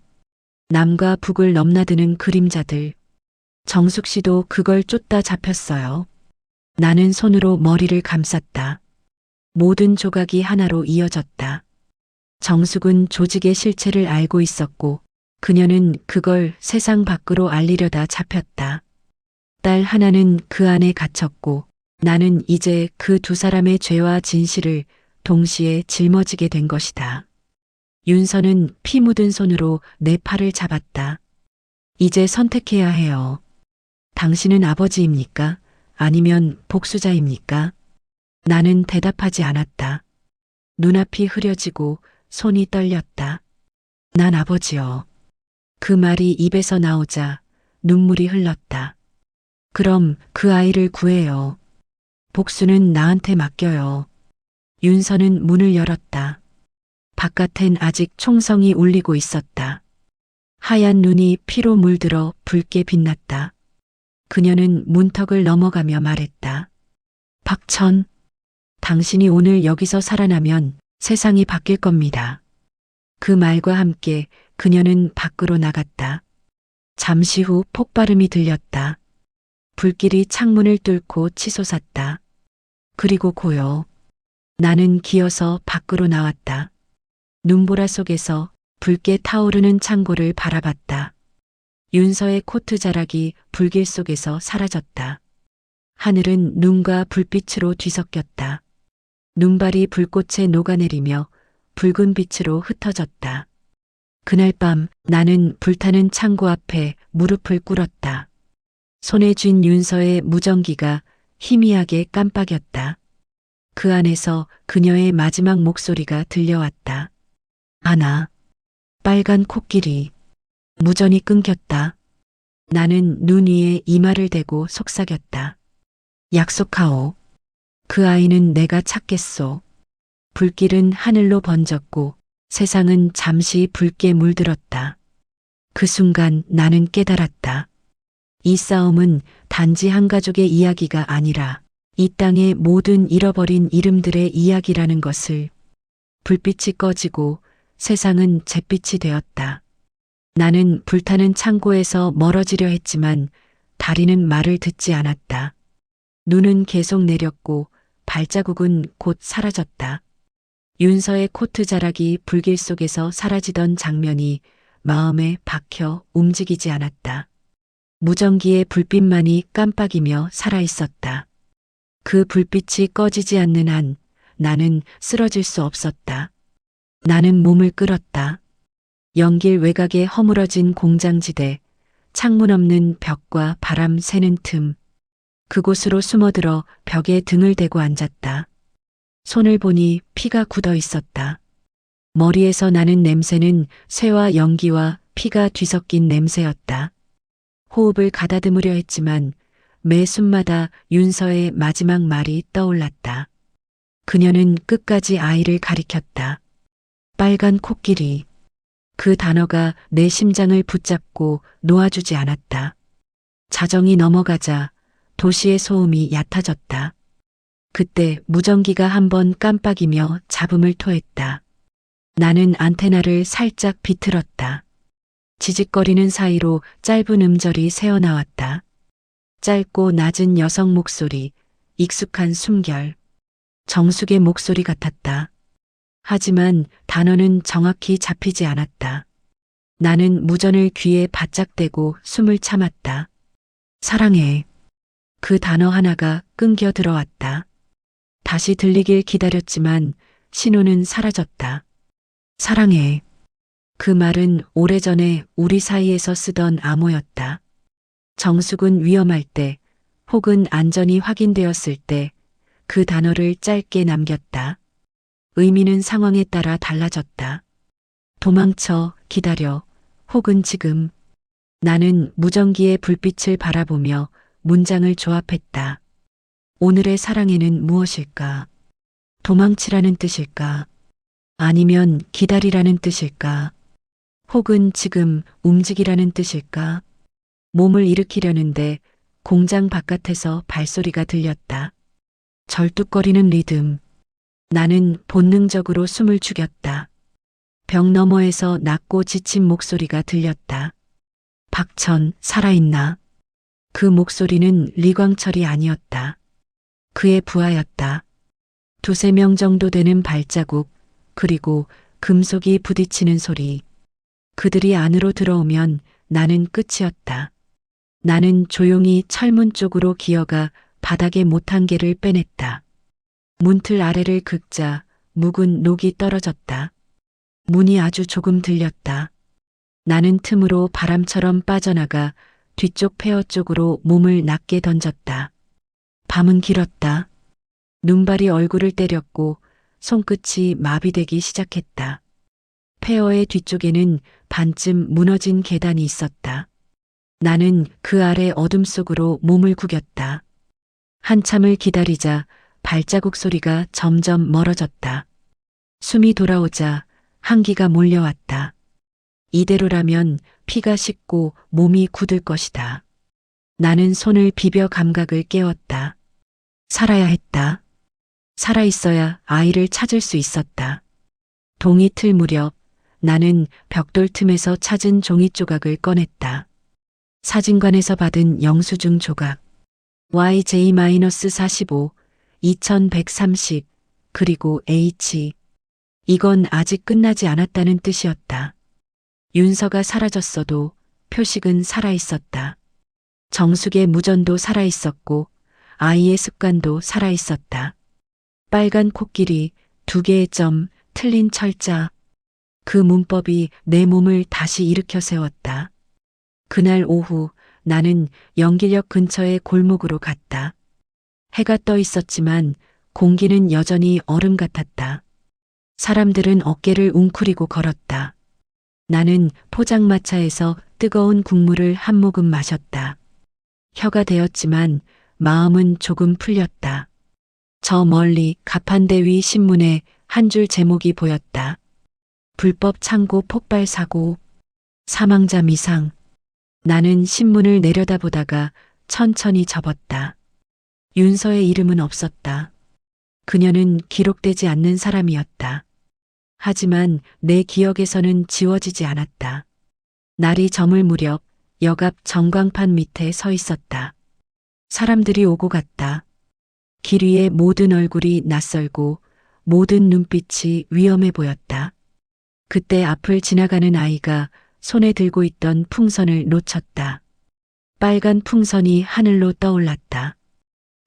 남과 북을 넘나드는 그림자들. 정숙 씨도 그걸 쫓다 잡혔어요. 나는 손으로 머리를 감쌌다. 모든 조각이 하나로 이어졌다. 정숙은 조직의 실체를 알고 있었고 그녀는 그걸 세상 밖으로 알리려다 잡혔다. 딸 하나는 그 안에 갇혔고 나는 이제 그 두 사람의 죄와 진실을 동시에 짊어지게 된 것이다. 윤서는 피 묻은 손으로 내 팔을 잡았다. 이제 선택해야 해요. 당신은 아버지입니까? 아니면 복수자입니까? 나는 대답하지 않았다. 눈앞이 흐려지고 손이 떨렸다. 난 아버지요. 그 말이 입에서 나오자 눈물이 흘렀다. 그럼 그 아이를 구해요. 복수는 나한테 맡겨요. 윤서는 문을 열었다. 바깥엔 아직 총성이 울리고 있었다. 하얀 눈이 피로 물들어 붉게 빛났다. 그녀는 문턱을 넘어가며 말했다. 박천, 당신이 오늘 여기서 살아나면 세상이 바뀔 겁니다. 그 말과 함께 그녀는 밖으로 나갔다. 잠시 후 폭발음이 들렸다. 불길이 창문을 뚫고 치솟았다. 그리고 고요. 나는 기어서 밖으로 나왔다. 눈보라 속에서 붉게 타오르는 창고를 바라봤다. 윤서의 코트 자락이 불길 속에서 사라졌다. 하늘은 눈과 불빛으로 뒤섞였다. 눈발이 불꽃에 녹아내리며 붉은 빛으로 흩어졌다. 그날 밤 나는 불타는 창고 앞에 무릎을 꿇었다. 손에 쥔 윤서의 무전기가 희미하게 깜빡였다. 그 안에서 그녀의 마지막 목소리가 들려왔다. 아나. 빨간 코끼리. 무전이 끊겼다. 나는 눈 위에 이마를 대고 속삭였다. 약속하오. 그 아이는 내가 찾겠소. 불길은 하늘로 번졌고 세상은 잠시 붉게 물들었다. 그 순간 나는 깨달았다. 이 싸움은 단지 한 가족의 이야기가 아니라 이 땅의 모든 잃어버린 이름들의 이야기라는 것을. 불빛이 꺼지고 세상은 잿빛이 되었다. 나는 불타는 창고에서 멀어지려 했지만 다리는 말을 듣지 않았다. 눈은 계속 내렸고 발자국은 곧 사라졌다. 윤서의 코트 자락이 불길 속에서 사라지던 장면이 마음에 박혀 움직이지 않았다. 무전기의 불빛만이 깜빡이며 살아있었다. 그 불빛이 꺼지지 않는 한 나는 쓰러질 수 없었다. 나는 몸을 끌었다. 연길 외곽의 허물어진 공장지대, 창문 없는 벽과 바람 새는 틈. 그곳으로 숨어들어 벽에 등을 대고 앉았다. 손을 보니 피가 굳어 있었다. 머리에서 나는 냄새는 쇠와 연기와 피가 뒤섞인 냄새였다. 호흡을 가다듬으려 했지만 매 숨마다 윤서의 마지막 말이 떠올랐다. 그녀는 끝까지 아이를 가리켰다. 빨간 코끼리. 그 단어가 내 심장을 붙잡고 놓아주지 않았다. 자정이 넘어가자 도시의 소음이 얕아졌다. 그때 무전기가 한번 깜빡이며 잡음을 토했다. 나는 안테나를 살짝 비틀었다. 지직거리는 사이로 짧은 음절이 새어나왔다. 짧고 낮은 여성 목소리, 익숙한 숨결. 정숙의 목소리 같았다. 하지만 단어는 정확히 잡히지 않았다. 나는 무전을 귀에 바짝 대고 숨을 참았다. 사랑해. 그 단어 하나가 끊겨 들어왔다. 다시 들리길 기다렸지만 신호는 사라졌다. 사랑해. 그 말은 오래전에 우리 사이에서 쓰던 암호였다. 정숙은 위험할 때 혹은 안전이 확인되었을 때 그 단어를 짧게 남겼다. 의미는 상황에 따라 달라졌다. 도망쳐, 기다려, 혹은 지금. 나는 무전기의 불빛을 바라보며 문장을 조합했다. 오늘의 사랑에는 무엇일까? 도망치라는 뜻일까? 아니면 기다리라는 뜻일까? 혹은 지금 움직이라는 뜻일까? 몸을 일으키려는데 공장 바깥에서 발소리가 들렸다. 절뚝거리는 리듬. 나는 본능적으로 숨을 죽였다. 벽 너머에서 낮고 지친 목소리가 들렸다. 박천, 살아있나? 그 목소리는 리광철이 아니었다. 그의 부하였다. 두세 명 정도 되는 발자국, 그리고 금속이 부딪히는 소리. 그들이 안으로 들어오면 나는 끝이었다. 나는 조용히 철문 쪽으로 기어가 바닥에 못한 개를 빼냈다. 문틀 아래를 긁자 묵은 녹이 떨어졌다. 문이 아주 조금 들렸다. 나는 틈으로 바람처럼 빠져나가 뒤쪽 폐허 쪽으로 몸을 낮게 던졌다. 밤은 길었다. 눈발이 얼굴을 때렸고 손끝이 마비되기 시작했다. 폐허의 뒤쪽에는 반쯤 무너진 계단이 있었다. 나는 그 아래 어둠 속으로 몸을 구겼다. 한참을 기다리자 발자국 소리가 점점 멀어졌다. 숨이 돌아오자 한기가 몰려왔다. 이대로라면 피가 식고 몸이 굳을 것이다. 나는 손을 비벼 감각을 깨웠다. 살아야 했다. 살아있어야 아이를 찾을 수 있었다. 동이 틀 무렵 나는 벽돌 틈에서 찾은 종이 조각을 꺼냈다. 사진관에서 받은 영수증 조각. YJ-45, 2130, 그리고 H. 이건 아직 끝나지 않았다는 뜻이었다. 윤서가 사라졌어도 표식은 살아있었다. 정숙의 무전도 살아있었고 아이의 습관도 살아있었다. 빨간 코끼리, 2개의 점, 틀린 철자. 그 문법이 내 몸을 다시 일으켜 세웠다. 그날 오후 나는 연길역 근처의 골목으로 갔다. 해가 떠 있었지만 공기는 여전히 얼음 같았다. 사람들은 어깨를 웅크리고 걸었다. 나는 포장마차에서 뜨거운 국물을 한 모금 마셨다. 혀가 데었지만 마음은 조금 풀렸다. 저 멀리 가판대 위 신문에 한 줄 제목이 보였다. 불법 창고 폭발 사고, 사망자 미상. 나는 신문을 내려다보다가 천천히 접었다. 윤서의 이름은 없었다. 그녀는 기록되지 않는 사람이었다. 하지만 내 기억에서는 지워지지 않았다. 날이 저물 무렵 역 앞 전광판 밑에 서 있었다. 사람들이 오고 갔다. 길 위의 모든 얼굴이 낯설고 모든 눈빛이 위험해 보였다. 그때 앞을 지나가는 아이가 손에 들고 있던 풍선을 놓쳤다. 빨간 풍선이 하늘로 떠올랐다.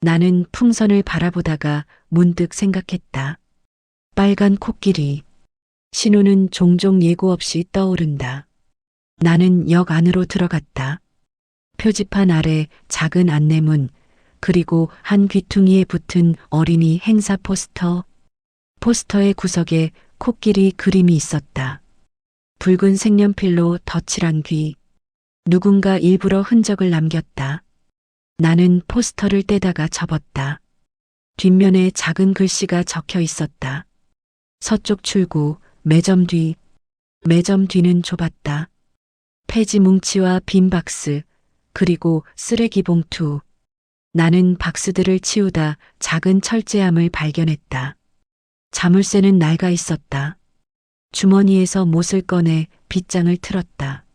나는 풍선을 바라보다가 문득 생각했다. 빨간 코끼리. 신호는 종종 예고 없이 떠오른다. 나는 역 안으로 들어갔다. 표지판 아래 작은 안내문, 그리고 한 귀퉁이에 붙은 어린이 행사 포스터. 포스터의 구석에 코끼리 그림이 있었다. 붉은 색연필로 덧칠한 귀. 누군가 일부러 흔적을 남겼다. 나는 포스터를 떼다가 접었다. 뒷면에 작은 글씨가 적혀 있었다. 서쪽 출구, 매점 뒤. 매점 뒤는 좁았다. 폐지 뭉치와 빈 박스, 그리고 쓰레기 봉투. 나는 박스들을 치우다 작은 철제함을 발견했다. 자물쇠는 낡아 있었다. 주머니에서 못을 꺼내 빗장을 틀었다.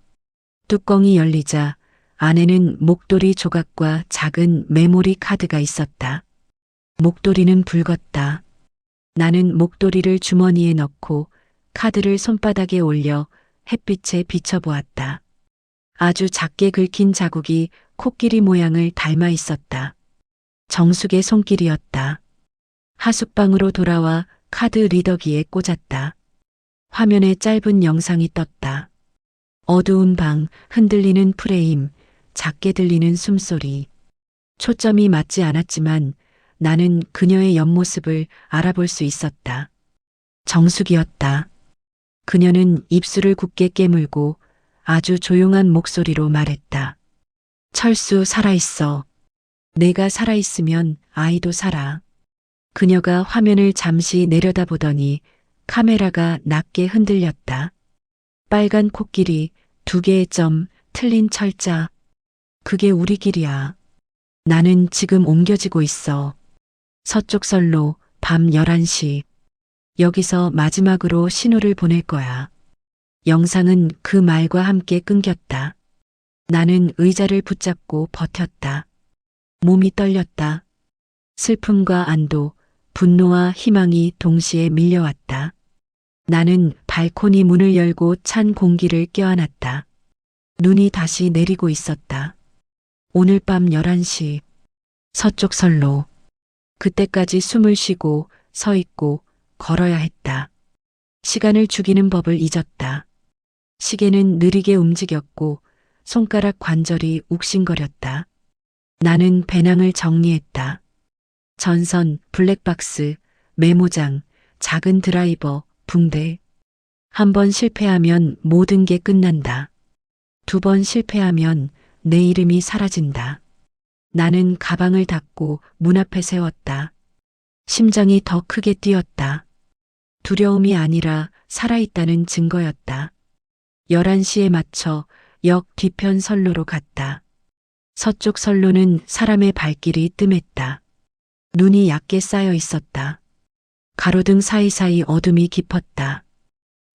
뚜껑이 열리자 안에는 목도리 조각과 작은 메모리 카드가 있었다. 목도리는 붉었다. 나는 목도리를 주머니에 넣고 카드를 손바닥에 올려 햇빛에 비춰보았다. 아주 작게 긁힌 자국이 코끼리 모양을 닮아 있었다. 정숙의 손길이었다. 하숙방으로 돌아와 카드 리더기에 꽂았다. 화면에 짧은 영상이 떴다. 어두운 방, 흔들리는 프레임, 작게 들리는 숨소리. 초점이 맞지 않았지만 나는 그녀의 옆모습을 알아볼 수 있었다. 정숙이었다. 그녀는 입술을 굳게 깨물고 아주 조용한 목소리로 말했다. 철수 살아있어. 내가 살아있으면 아이도 살아. 그녀가 화면을 잠시 내려다보더니 카메라가 낮게 흔들렸다. 빨간 코끼리, 2개의 점, 틀린 철자. 그게 우리 길이야. 나는 지금 옮겨지고 있어. 서쪽 선로, 밤 11시. 여기서 마지막으로 신호를 보낼 거야. 영상은 그 말과 함께 끊겼다. 나는 의자를 붙잡고 버텼다. 몸이 떨렸다. 슬픔과 안도, 분노와 희망이 동시에 밀려왔다. 나는 발코니 문을 열고 찬 공기를 껴안았다. 눈이 다시 내리고 있었다. 오늘 밤 11시. 서쪽 선로. 그때까지 숨을 쉬고 서 있고 걸어야 했다. 시간을 죽이는 법을 잊었다. 시계는 느리게 움직였고 손가락 관절이 욱신거렸다. 나는 배낭을 정리했다. 전선, 블랙박스, 메모장, 작은 드라이버, 붕대. 한 번 실패하면 모든 게 끝난다. 2번 실패하면 내 이름이 사라진다. 나는 가방을 닫고 문 앞에 세웠다. 심장이 더 크게 뛰었다. 두려움이 아니라 살아있다는 증거였다. 11시에 맞춰 역 뒤편 선로로 갔다. 서쪽 선로는 사람의 발길이 뜸했다. 눈이 얕게 쌓여 있었다. 가로등 사이사이 어둠이 깊었다.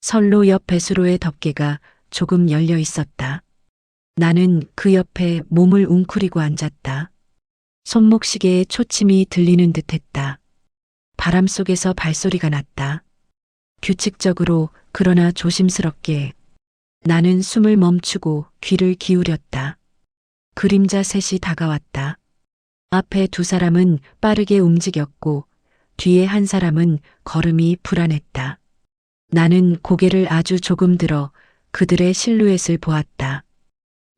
선로 옆 배수로의 덮개가 조금 열려 있었다. 나는 그 옆에 몸을 웅크리고 앉았다. 손목시계에 초침이 들리는 듯했다. 바람 속에서 발소리가 났다. 규칙적으로 그러나 조심스럽게. 나는 숨을 멈추고 귀를 기울였다. 그림자 셋이 다가왔다. 앞에 2사람은 빠르게 움직였고 뒤에 한 사람은 걸음이 불안했다. 나는 고개를 아주 조금 들어 그들의 실루엣을 보았다.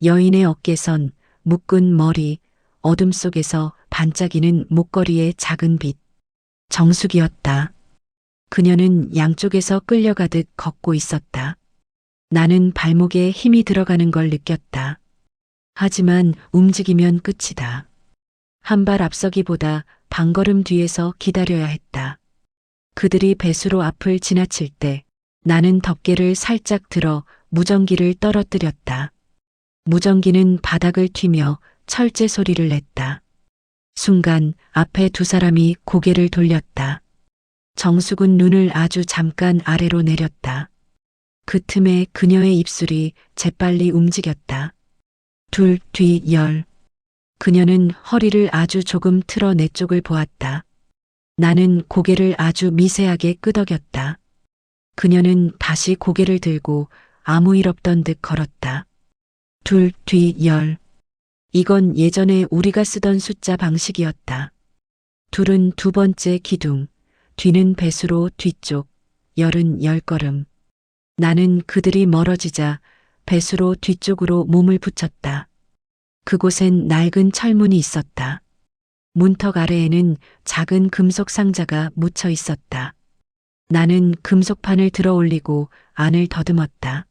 여인의 어깨선, 묶은 머리, 어둠 속에서 반짝이는 목걸이의 작은 빛. 정숙이었다. 그녀는 양쪽에서 끌려가듯 걷고 있었다. 나는 발목에 힘이 들어가는 걸 느꼈다. 하지만 움직이면 끝이다. 한 발 앞서기보다 반걸음 뒤에서 기다려야 했다. 그들이 배수로 앞을 지나칠 때 나는 덮개를 살짝 들어 무전기를 떨어뜨렸다. 무전기는 바닥을 튀며 철제 소리를 냈다. 순간 앞에 2사람이 고개를 돌렸다. 정숙은 눈을 아주 잠깐 아래로 내렸다. 그 틈에 그녀의 입술이 재빨리 움직였다. 둘, 뒤, 열. 그녀는 허리를 아주 조금 틀어 내 쪽을 보았다. 나는 고개를 아주 미세하게 끄덕였다. 그녀는 다시 고개를 들고 아무 일 없던 듯 걸었다. 둘, 뒤, 열. 이건 예전에 우리가 쓰던 숫자 방식이었다. 둘은 2번째 기둥, 뒤는 배수로 뒤쪽, 열은 10걸음. 나는 그들이 멀어지자 배수로 뒤쪽으로 몸을 붙였다. 그곳엔 낡은 철문이 있었다. 문턱 아래에는 작은 금속 상자가 묻혀 있었다. 나는 금속판을 들어 올리고 안을 더듬었다.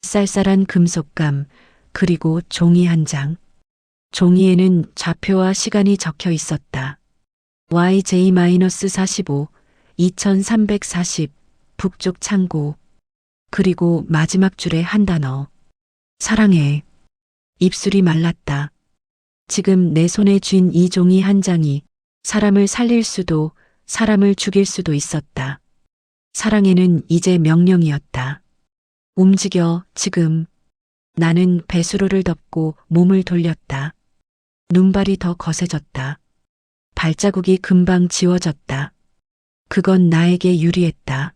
쌀쌀한 금속감, 그리고 종이 한 장. 종이에는 좌표와 시간이 적혀 있었다. YJ-45, 2340, 북쪽 창고. 그리고 마지막 줄에 한 단어. 사랑해. 입술이 말랐다. 지금 내 손에 쥔 이 종이 한 장이 사람을 살릴 수도 사람을 죽일 수도 있었다. 사랑해는 이제 명령이었다. 움직여, 지금. 나는 배수로를 덮고 몸을 돌렸다. 눈발이 더 거세졌다. 발자국이 금방 지워졌다. 그건 나에게 유리했다.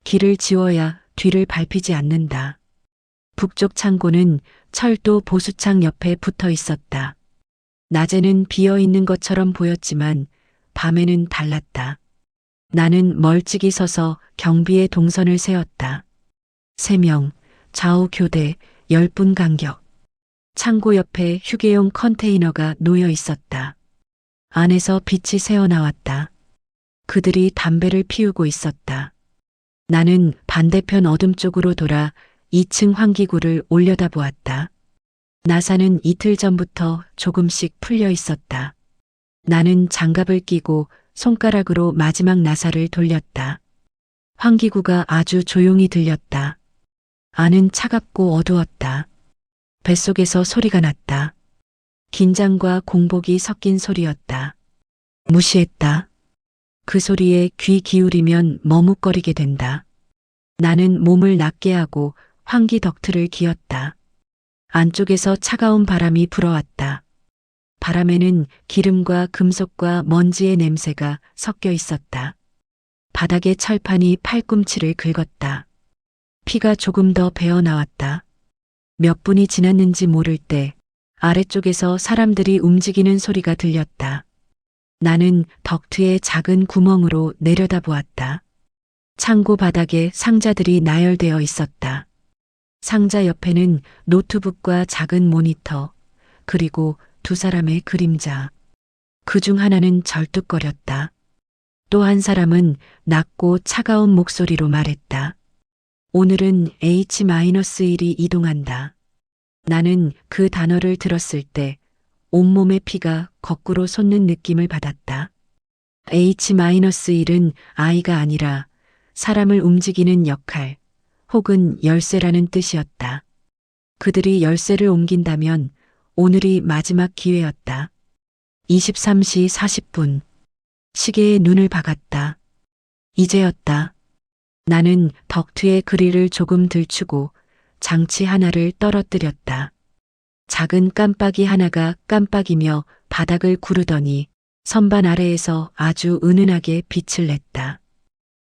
길을 지워야 뒤를 밟히지 않는다. 북쪽 창고는 철도 보수창 옆에 붙어 있었다. 낮에는 비어 있는 것처럼 보였지만 밤에는 달랐다. 나는 멀찍이 서서 경비의 동선을 세웠다. 3명, 좌우 교대, 10분 간격. 창고 옆에 휴게용 컨테이너가 놓여 있었다. 안에서 빛이 새어나왔다. 그들이 담배를 피우고 있었다. 나는 반대편 어둠 쪽으로 돌아 2층 환기구를 올려다보았다. 나사는 이틀 전부터 조금씩 풀려 있었다. 나는 장갑을 끼고 손가락으로 마지막 나사를 돌렸다. 환기구가 아주 조용히 들렸다. 안은 차갑고 어두웠다. 뱃속에서 소리가 났다. 긴장과 공복이 섞인 소리였다. 무시했다. 그 소리에 귀 기울이면 머뭇거리게 된다. 나는 몸을 낮게 하고 환기 덕트를 기었다. 안쪽에서 차가운 바람이 불어왔다. 바람에는 기름과 금속과 먼지의 냄새가 섞여 있었다. 바닥의 철판이 팔꿈치를 긁었다. 피가 조금 더 배어 나왔다. 몇 분이 지났는지 모를 때 아래쪽에서 사람들이 움직이는 소리가 들렸다. 나는 덕트의 작은 구멍으로 내려다보았다. 창고 바닥에 상자들이 나열되어 있었다. 상자 옆에는 노트북과 작은 모니터, 그리고 2사람의 그림자. 그중 하나는 절뚝거렸다. 또 한 사람은 낮고 차가운 목소리로 말했다. 오늘은 H-1이 이동한다. 나는 그 단어를 들었을 때 온몸의 피가 거꾸로 솟는 느낌을 받았다. H-1은 아이가 아니라 사람을 움직이는 역할, 혹은 열쇠라는 뜻이었다. 그들이 열쇠를 옮긴다면 오늘이 마지막 기회였다. 23시 40분. 시계에 눈을 박았다. 이제였다. 나는 덕트의 그릴을 조금 들추고 장치 하나를 떨어뜨렸다. 작은 깜빡이 하나가 깜빡이며 바닥을 구르더니 선반 아래에서 아주 은은하게 빛을 냈다.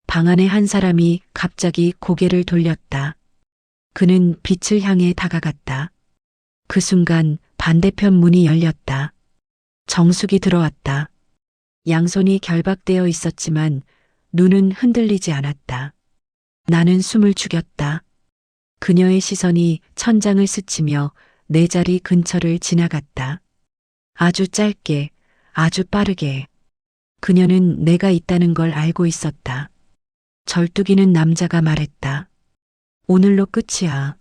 방 안의 한 사람이 갑자기 고개를 돌렸다. 그는 빛을 향해 다가갔다. 그 순간 반대편 문이 열렸다. 정숙이 들어왔다. 양손이 결박되어 있었지만 눈은 흔들리지 않았다. 나는 숨을 죽였다. 그녀의 시선이 천장을 스치며 내 자리 근처를 지나갔다. 아주 짧게, 아주 빠르게. 그녀는 내가 있다는 걸 알고 있었다. 절뚝이는 남자가 말했다. 오늘로 끝이야.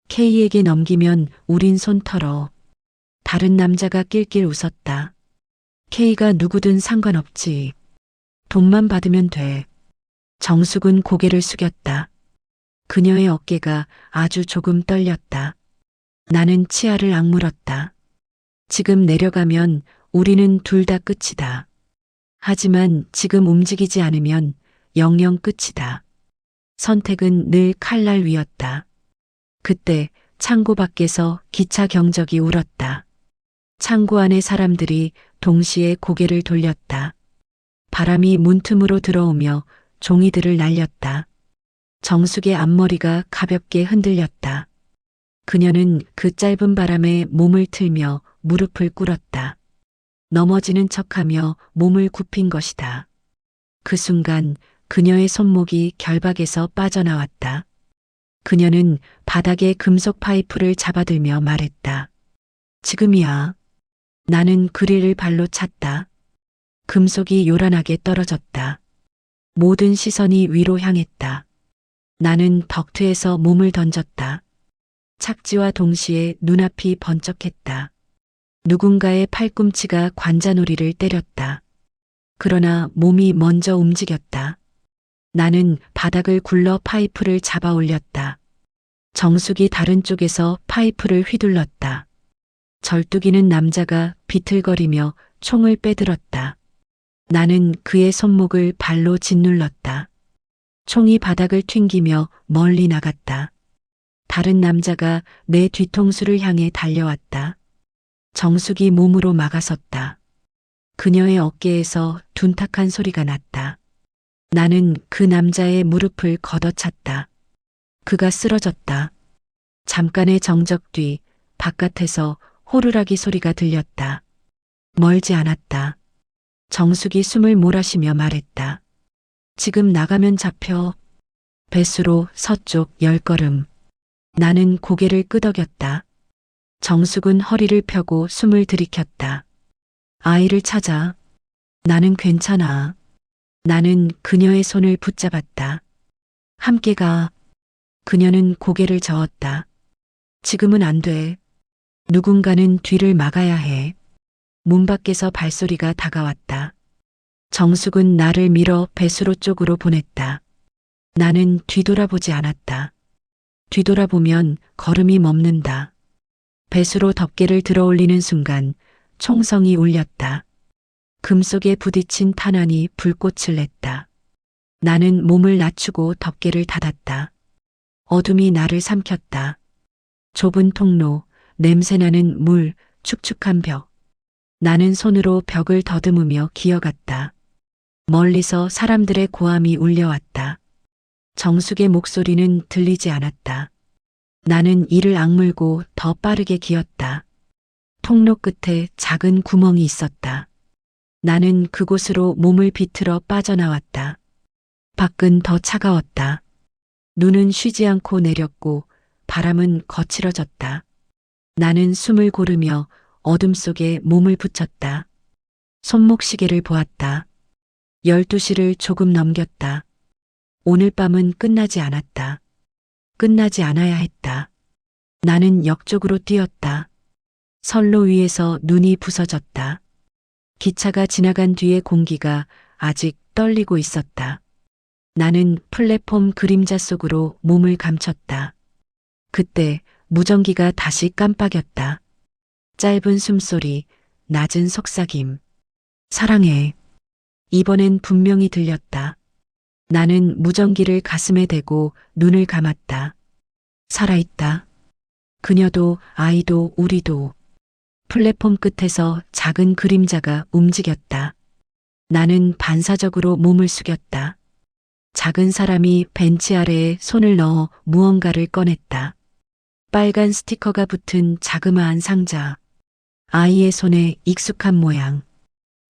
K에게 넘기면 우린 손 털어. 다른 남자가 낄낄 웃었다. K가 누구든 상관없지. 돈만 받으면 돼. 정숙은 고개를 숙였다. 그녀의 어깨가 아주 조금 떨렸다. 나는 치아를 악물었다. 지금 내려가면 우리는 둘 다 끝이다. 하지만 지금 움직이지 않으면 영영 끝이다. 선택은 늘 칼날 위였다. 그때 창고 밖에서 기차 경적이 울었다. 창고 안의 사람들이 동시에 고개를 돌렸다. 바람이 문틈으로 들어오며 종이들을 날렸다. 정숙의 앞머리가 가볍게 흔들렸다. 그녀는 그 짧은 바람에 몸을 틀며 무릎을 꿇었다. 넘어지는 척하며 몸을 굽힌 것이다. 그 순간 그녀의 손목이 결박에서 빠져나왔다. 그녀는 바닥에 금속 파이프를 잡아들며 말했다. 지금이야. 나는 그릴을 발로 찼다. 금속이 요란하게 떨어졌다. 모든 시선이 위로 향했다. 나는 덕트에서 몸을 던졌다. 착지와 동시에 눈앞이 번쩍했다. 누군가의 팔꿈치가 관자놀이를 때렸다. 그러나 몸이 먼저 움직였다. 나는 바닥을 굴러 파이프를 잡아 올렸다. 정숙이 다른 쪽에서 파이프를 휘둘렀다. 절뚝이는 남자가 비틀거리며 총을 빼들었다. 나는 그의 손목을 발로 짓눌렀다. 총이 바닥을 튕기며 멀리 나갔다. 다른 남자가 내 뒤통수를 향해 달려왔다. 정숙이 몸으로 막아섰다. 그녀의 어깨에서 둔탁한 소리가 났다. 나는 그 남자의 무릎을 걷어찼다. 그가 쓰러졌다. 잠깐의 정적 뒤 바깥에서 호루라기 소리가 들렸다. 멀지 않았다. 정숙이 숨을 몰아쉬며 말했다. 지금 나가면 잡혀. 배수로 서쪽 10걸음. 나는 고개를 끄덕였다. 정숙은 허리를 펴고 숨을 들이켰다. 아이를 찾아. 나는 괜찮아. 나는 그녀의 손을 붙잡았다. 함께 가. 그녀는 고개를 저었다. 지금은 안 돼. 누군가는 뒤를 막아야 해. 문 밖에서 발소리가 다가왔다. 정숙은 나를 밀어 배수로 쪽으로 보냈다. 나는 뒤돌아보지 않았다. 뒤돌아보면 걸음이 멈는다. 배수로 덮개를 들어올리는 순간 총성이 울렸다. 금속에 부딪힌 탄환이 불꽃을 냈다. 나는 몸을 낮추고 덮개를 닫았다. 어둠이 나를 삼켰다. 좁은 통로, 냄새나는 물, 축축한 벽. 나는 손으로 벽을 더듬으며 기어갔다. 멀리서 사람들의 고함이 울려왔다. 정숙의 목소리는 들리지 않았다. 나는 이를 악물고 더 빠르게 기었다. 통로 끝에 작은 구멍이 있었다. 나는 그곳으로 몸을 비틀어 빠져나왔다. 밖은 더 차가웠다. 눈은 쉬지 않고 내렸고 바람은 거칠어졌다. 나는 숨을 고르며 어둠 속에 몸을 붙였다. 손목시계를 보았다. 12시를 조금 넘겼다. 오늘 밤은 끝나지 않았다. 끝나지 않아야 했다. 나는 역 쪽으로 뛰었다. 선로 위에서 눈이 부서졌다. 기차가 지나간 뒤의 공기가 아직 떨리고 있었다. 나는 플랫폼 그림자 속으로 몸을 감췄다. 그때 무전기가 다시 깜빡였다. 짧은 숨소리, 낮은 속삭임. 사랑해. 이번엔 분명히 들렸다. 나는 무전기를 가슴에 대고 눈을 감았다. 살아있다. 그녀도 아이도 우리도. 플랫폼 끝에서 작은 그림자가 움직였다. 나는 반사적으로 몸을 숙였다. 작은 사람이 벤치 아래에 손을 넣어 무언가를 꺼냈다. 빨간 스티커가 붙은 자그마한 상자. 아이의 손에 익숙한 모양.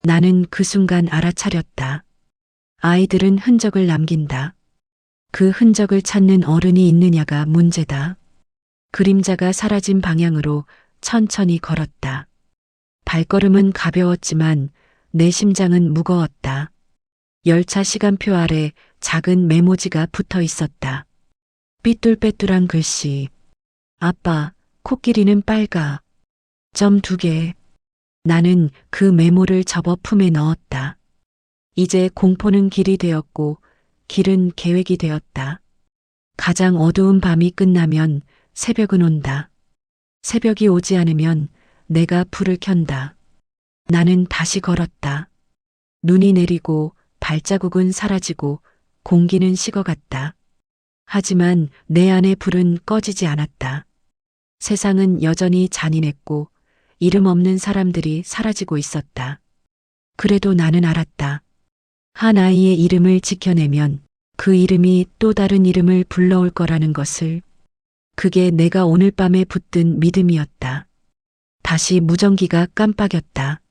나는 그 순간 알아차렸다. 아이들은 흔적을 남긴다. 그 흔적을 찾는 어른이 있느냐가 문제다. 그림자가 사라진 방향으로 천천히 걸었다. 발걸음은 가벼웠지만 내 심장은 무거웠다. 열차 시간표 아래 작은 메모지가 붙어 있었다. 삐뚤빼뚤한 글씨. 아빠, 코끼리는 빨가. 점 2개. 나는 그 메모를 접어 품에 넣었다. 이제 공포는 길이 되었고 길은 계획이 되었다. 가장 어두운 밤이 끝나면 새벽은 온다. 새벽이 오지 않으면 내가 불을 켠다. 나는 다시 걸었다. 눈이 내리고 발자국은 사라지고 공기는 식어갔다. 하지만 내 안의 불은 꺼지지 않았다. 세상은 여전히 잔인했고 이름 없는 사람들이 사라지고 있었다. 그래도 나는 알았다. 한 아이의 이름을 지켜내면 그 이름이 또 다른 이름을 불러올 거라는 것을. 그게 내가 오늘 밤에 붙든 믿음이었다. 다시 무전기가 깜빡였다.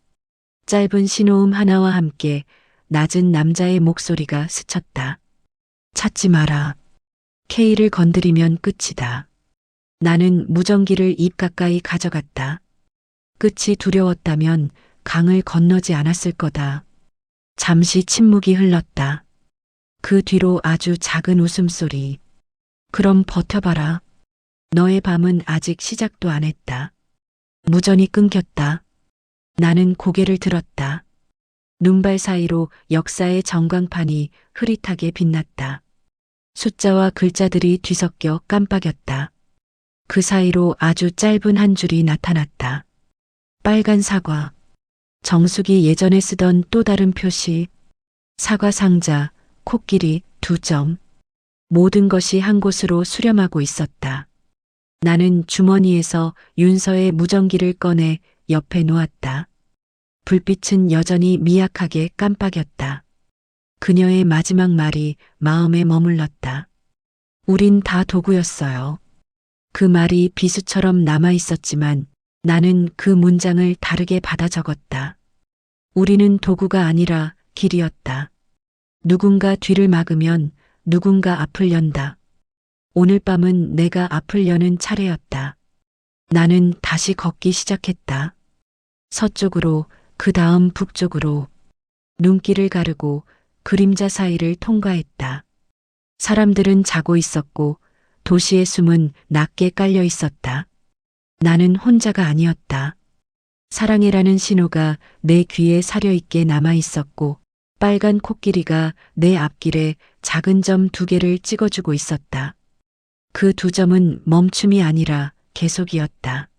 짧은 신호음 하나와 함께 낮은 남자의 목소리가 스쳤다. 찾지 마라. K를 건드리면 끝이다. 나는 무전기를 입 가까이 가져갔다. 끝이 두려웠다면 강을 건너지 않았을 거다. 잠시 침묵이 흘렀다. 그 뒤로 아주 작은 웃음소리. 그럼 버텨봐라. 너의 밤은 아직 시작도 안 했다. 무전이 끊겼다. 나는 고개를 들었다. 눈발 사이로 역사의 전광판이 흐릿하게 빛났다. 숫자와 글자들이 뒤섞여 깜빡였다. 그 사이로 아주 짧은 한 줄이 나타났다. 빨간 사과. 정숙이 예전에 쓰던 또 다른 표시. 사과 상자, 코끼리, 2점. 모든 것이 한 곳으로 수렴하고 있었다. 나는 주머니에서 윤서의 무전기를 꺼내 옆에 놓았다. 불빛은 여전히 미약하게 깜빡였다. 그녀의 마지막 말이 마음에 머물렀다. 우린 다 도구였어요. 그 말이 비수처럼 남아 있었지만 나는 그 문장을 다르게 받아 적었다. 우리는 도구가 아니라 길이었다. 누군가 뒤를 막으면 누군가 앞을 연다. 오늘 밤은 내가 앞을 여는 차례였다. 나는 다시 걷기 시작했다. 서쪽으로, 그 다음 북쪽으로. 눈길을 가르고 그림자 사이를 통과했다. 사람들은 자고 있었고 도시의 숨은 낮게 깔려 있었다. 나는 혼자가 아니었다. 사랑해라는 신호가 내 귀에 사려 있게 남아 있었고 빨간 코끼리가 내 앞길에 작은 점 2개를 찍어주고 있었다. 그 2점은 멈춤이 아니라 계속이었다.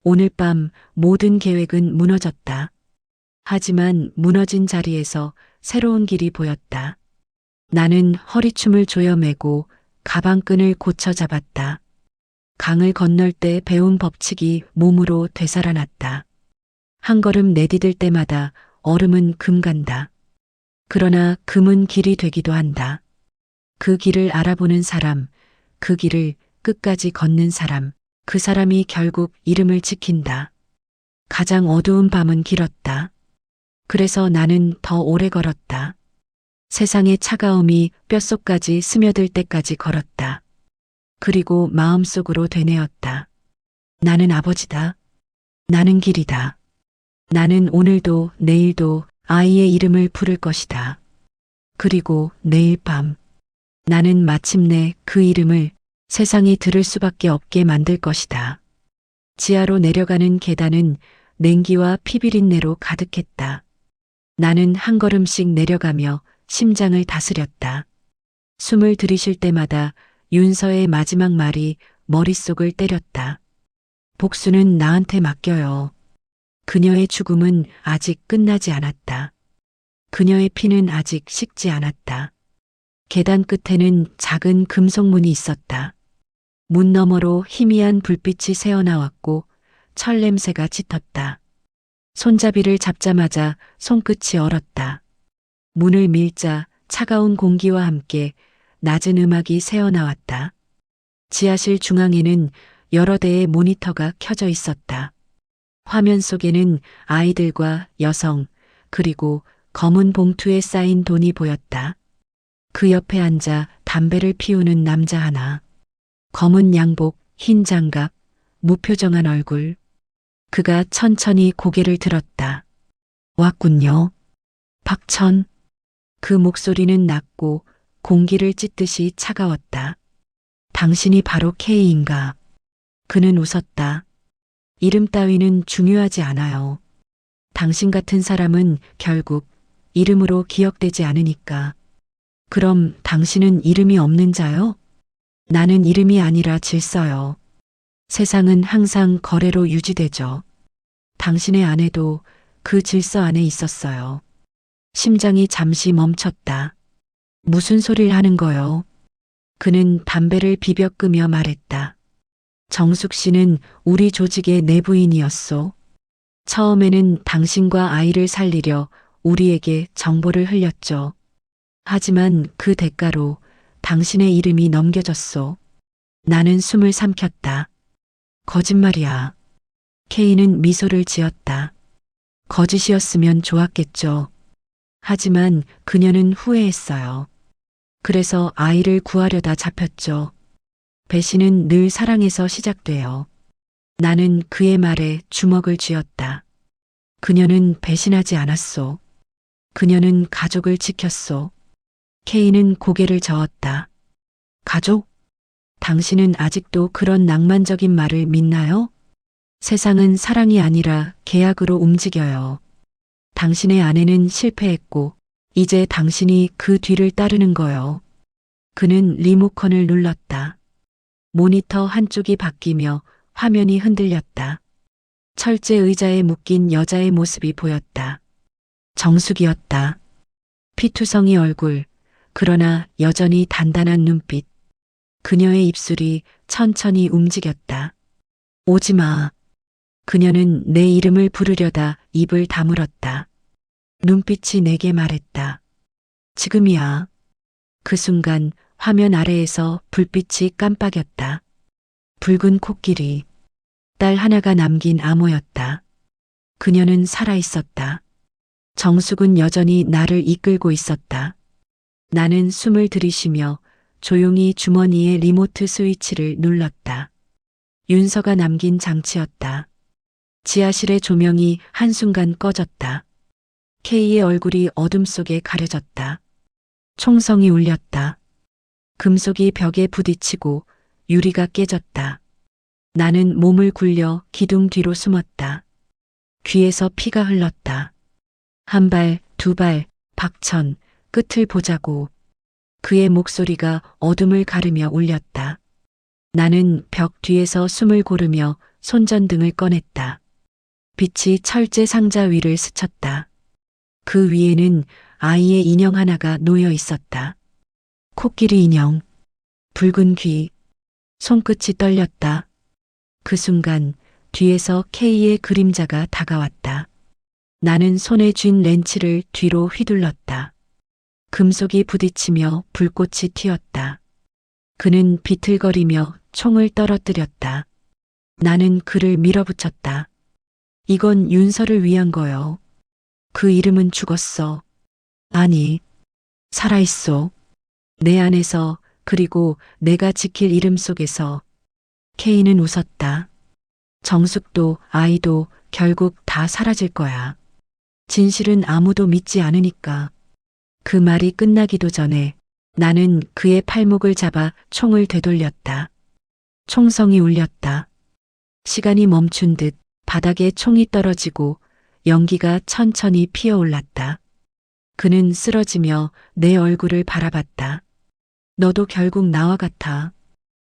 오늘 밤 모든 계획은 무너졌다. 하지만 무너진 자리에서 새로운 길이 보였다. 나는 허리춤을 조여매고 가방끈을 고쳐 잡았다. 강을 건널 때 배운 법칙이 몸으로 되살아났다. 한 걸음 내디딜 때마다 얼음은 금간다. 그러나 금은 길이 되기도 한다. 그 길을 알아보는 사람, 그 길을 끝까지 걷는 사람, 그 사람이 결국 이름을 지킨다. 가장 어두운 밤은 길었다. 그래서 나는 더 오래 걸었다. 세상의 차가움이 뼛속까지 스며들 때까지 걸었다. 그리고 마음속으로 되뇌었다. 나는 아버지다. 나는 길이다. 나는 오늘도 내일도 아이의 이름을 부를 것이다. 그리고 내일 밤 나는 마침내 그 이름을 세상이 들을 수밖에 없게 만들 것이다. 지하로 내려가는 계단은 냉기와 피비린내로 가득했다. 나는 한 걸음씩 내려가며 심장을 다스렸다. 숨을 들이쉴 때마다 윤서의 마지막 말이 머릿속을 때렸다. 복수는 나한테 맡겨요. 그녀의 죽음은 아직 끝나지 않았다. 그녀의 피는 아직 식지 않았다. 계단 끝에는 작은 금속문이 있었다. 문 너머로 희미한 불빛이 새어나왔고 철 냄새가 짙었다. 손잡이를 잡자마자 손끝이 얼었다. 문을 밀자 차가운 공기와 함께 낮은 음악이 새어나왔다. 지하실 중앙에는 여러 대의 모니터가 켜져 있었다. 화면 속에는 아이들과 여성, 그리고 검은 봉투에 쌓인 돈이 보였다. 그 옆에 앉아 담배를 피우는 남자 하나. 검은 양복, 흰 장갑, 무표정한 얼굴. 그가 천천히 고개를 들었다. 왔군요. 박천. 그 목소리는 낮고 공기를 찢듯이 차가웠다. 당신이 바로 K인가? 그는 웃었다. 이름 따위는 중요하지 않아요. 당신 같은 사람은 결국 이름으로 기억되지 않으니까. 그럼 당신은 이름이 없는 자요? 나는 이름이 아니라 질서요. 세상은 항상 거래로 유지되죠. 당신의 아내도 그 질서 안에 있었어요. 심장이 잠시 멈췄다. 무슨 소리를 하는 거요? 그는 담배를 비벼 끄며 말했다. 정숙 씨는 우리 조직의 내부인이었소. 처음에는 당신과 아이를 살리려 우리에게 정보를 흘렸죠. 하지만 그 대가로 당신의 이름이 넘겨졌소. 나는 숨을 삼켰다. 거짓말이야. K는 미소를 지었다. 거짓이었으면 좋았겠죠. 하지만 그녀는 후회했어요. 그래서 아이를 구하려다 잡혔죠. 배신은 늘 사랑에서 시작돼요. 나는 그의 말에 주먹을 쥐었다. 그녀는 배신하지 않았소. 그녀는 가족을 지켰소. K는 고개를 저었다. 가족? 당신은 아직도 그런 낭만적인 말을 믿나요? 세상은 사랑이 아니라 계약으로 움직여요. 당신의 아내는 실패했고, 이제 당신이 그 뒤를 따르는 거요. 그는 리모컨을 눌렀다. 모니터 한쪽이 바뀌며 화면이 흔들렸다. 철제 의자에 묶인 여자의 모습이 보였다. 정숙이었다. 피투성이 얼굴, 그러나 여전히 단단한 눈빛. 그녀의 입술이 천천히 움직였다. 오지 마. 그녀는 내 이름을 부르려다 입을 다물었다. 눈빛이 내게 말했다. 지금이야. 그 순간 화면 아래에서 불빛이 깜빡였다. 붉은 코끼리. 딸 하나가 남긴 암호였다. 그녀는 살아있었다. 정숙은 여전히 나를 이끌고 있었다. 나는 숨을 들이쉬며 조용히 주머니의 리모트 스위치를 눌렀다. 윤서가 남긴 장치였다. 지하실의 조명이 한순간 꺼졌다. K의 얼굴이 어둠 속에 가려졌다. 총성이 울렸다. 금속이 벽에 부딪히고 유리가 깨졌다. 나는 몸을 굴려 기둥 뒤로 숨었다. 귀에서 피가 흘렀다. 한 발, 두 발, 박천, 끝을 보자고. 그의 목소리가 어둠을 가르며 울렸다. 나는 벽 뒤에서 숨을 고르며 손전등을 꺼냈다. 빛이 철제 상자 위를 스쳤다. 그 위에는 아이의 인형 하나가 놓여 있었다. 코끼리 인형, 붉은 귀, 손끝이 떨렸다. 그 순간 뒤에서 K의 그림자가 다가왔다. 나는 손에 쥔 렌치를 뒤로 휘둘렀다. 금속이 부딪히며 불꽃이 튀었다. 그는 비틀거리며 총을 떨어뜨렸다. 나는 그를 밀어붙였다. 이건 윤서를 위한 거요. 그 이름은 죽었어. 아니, 살아있어. 내 안에서, 그리고 내가 지킬 이름 속에서. K는 웃었다. 정숙도 아이도 결국 다 사라질 거야. 진실은 아무도 믿지 않으니까. 그 말이 끝나기도 전에 나는 그의 팔목을 잡아 총을 되돌렸다. 총성이 울렸다. 시간이 멈춘 듯 바닥에 총이 떨어지고 연기가 천천히 피어올랐다. 그는 쓰러지며 내 얼굴을 바라봤다. 너도 결국 나와 같아.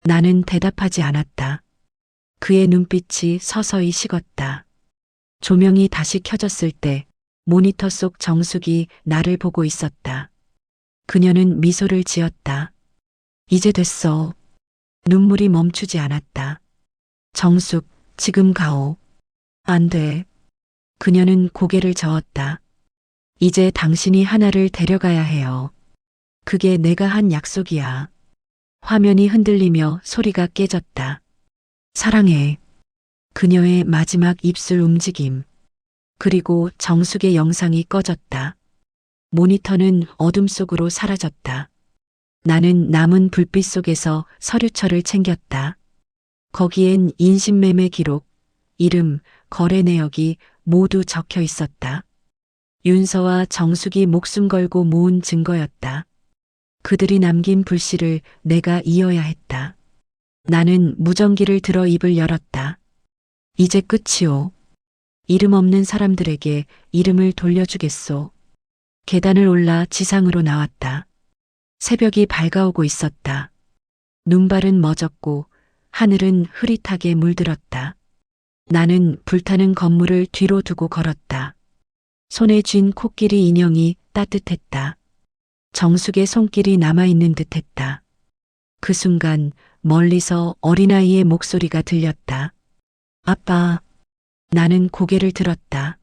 나는 대답하지 않았다. 그의 눈빛이 서서히 식었다. 조명이 다시 켜졌을 때 모니터 속 정숙이 나를 보고 있었다. 그녀는 미소를 지었다. 이제 됐어. 눈물이 멈추지 않았다. 정숙, 지금 가오. 안 돼. 그녀는 고개를 저었다. 이제 당신이 하나를 데려가야 해요. 그게 내가 한 약속이야. 화면이 흔들리며 소리가 깨졌다. 사랑해. 그녀의 마지막 입술 움직임. 그리고 정숙의 영상이 꺼졌다. 모니터는 어둠 속으로 사라졌다. 나는 남은 불빛 속에서 서류철을 챙겼다. 거기엔 인신매매 기록, 이름, 거래 내역이 모두 적혀 있었다. 윤서와 정숙이 목숨 걸고 모은 증거였다. 그들이 남긴 불씨를 내가 이어야 했다. 나는 무전기를 들어 입을 열었다. 이제 끝이오. 이름 없는 사람들에게 이름을 돌려주겠소. 계단을 올라 지상으로 나왔다. 새벽이 밝아오고 있었다. 눈발은 멎었고 하늘은 흐릿하게 물들었다. 나는 불타는 건물을 뒤로 두고 걸었다. 손에 쥔 코끼리 인형이 따뜻했다. 정숙의 손길이 남아있는 듯했다. 그 순간 멀리서 어린아이의 목소리가 들렸다. 아빠. 나는 고개를 들었다.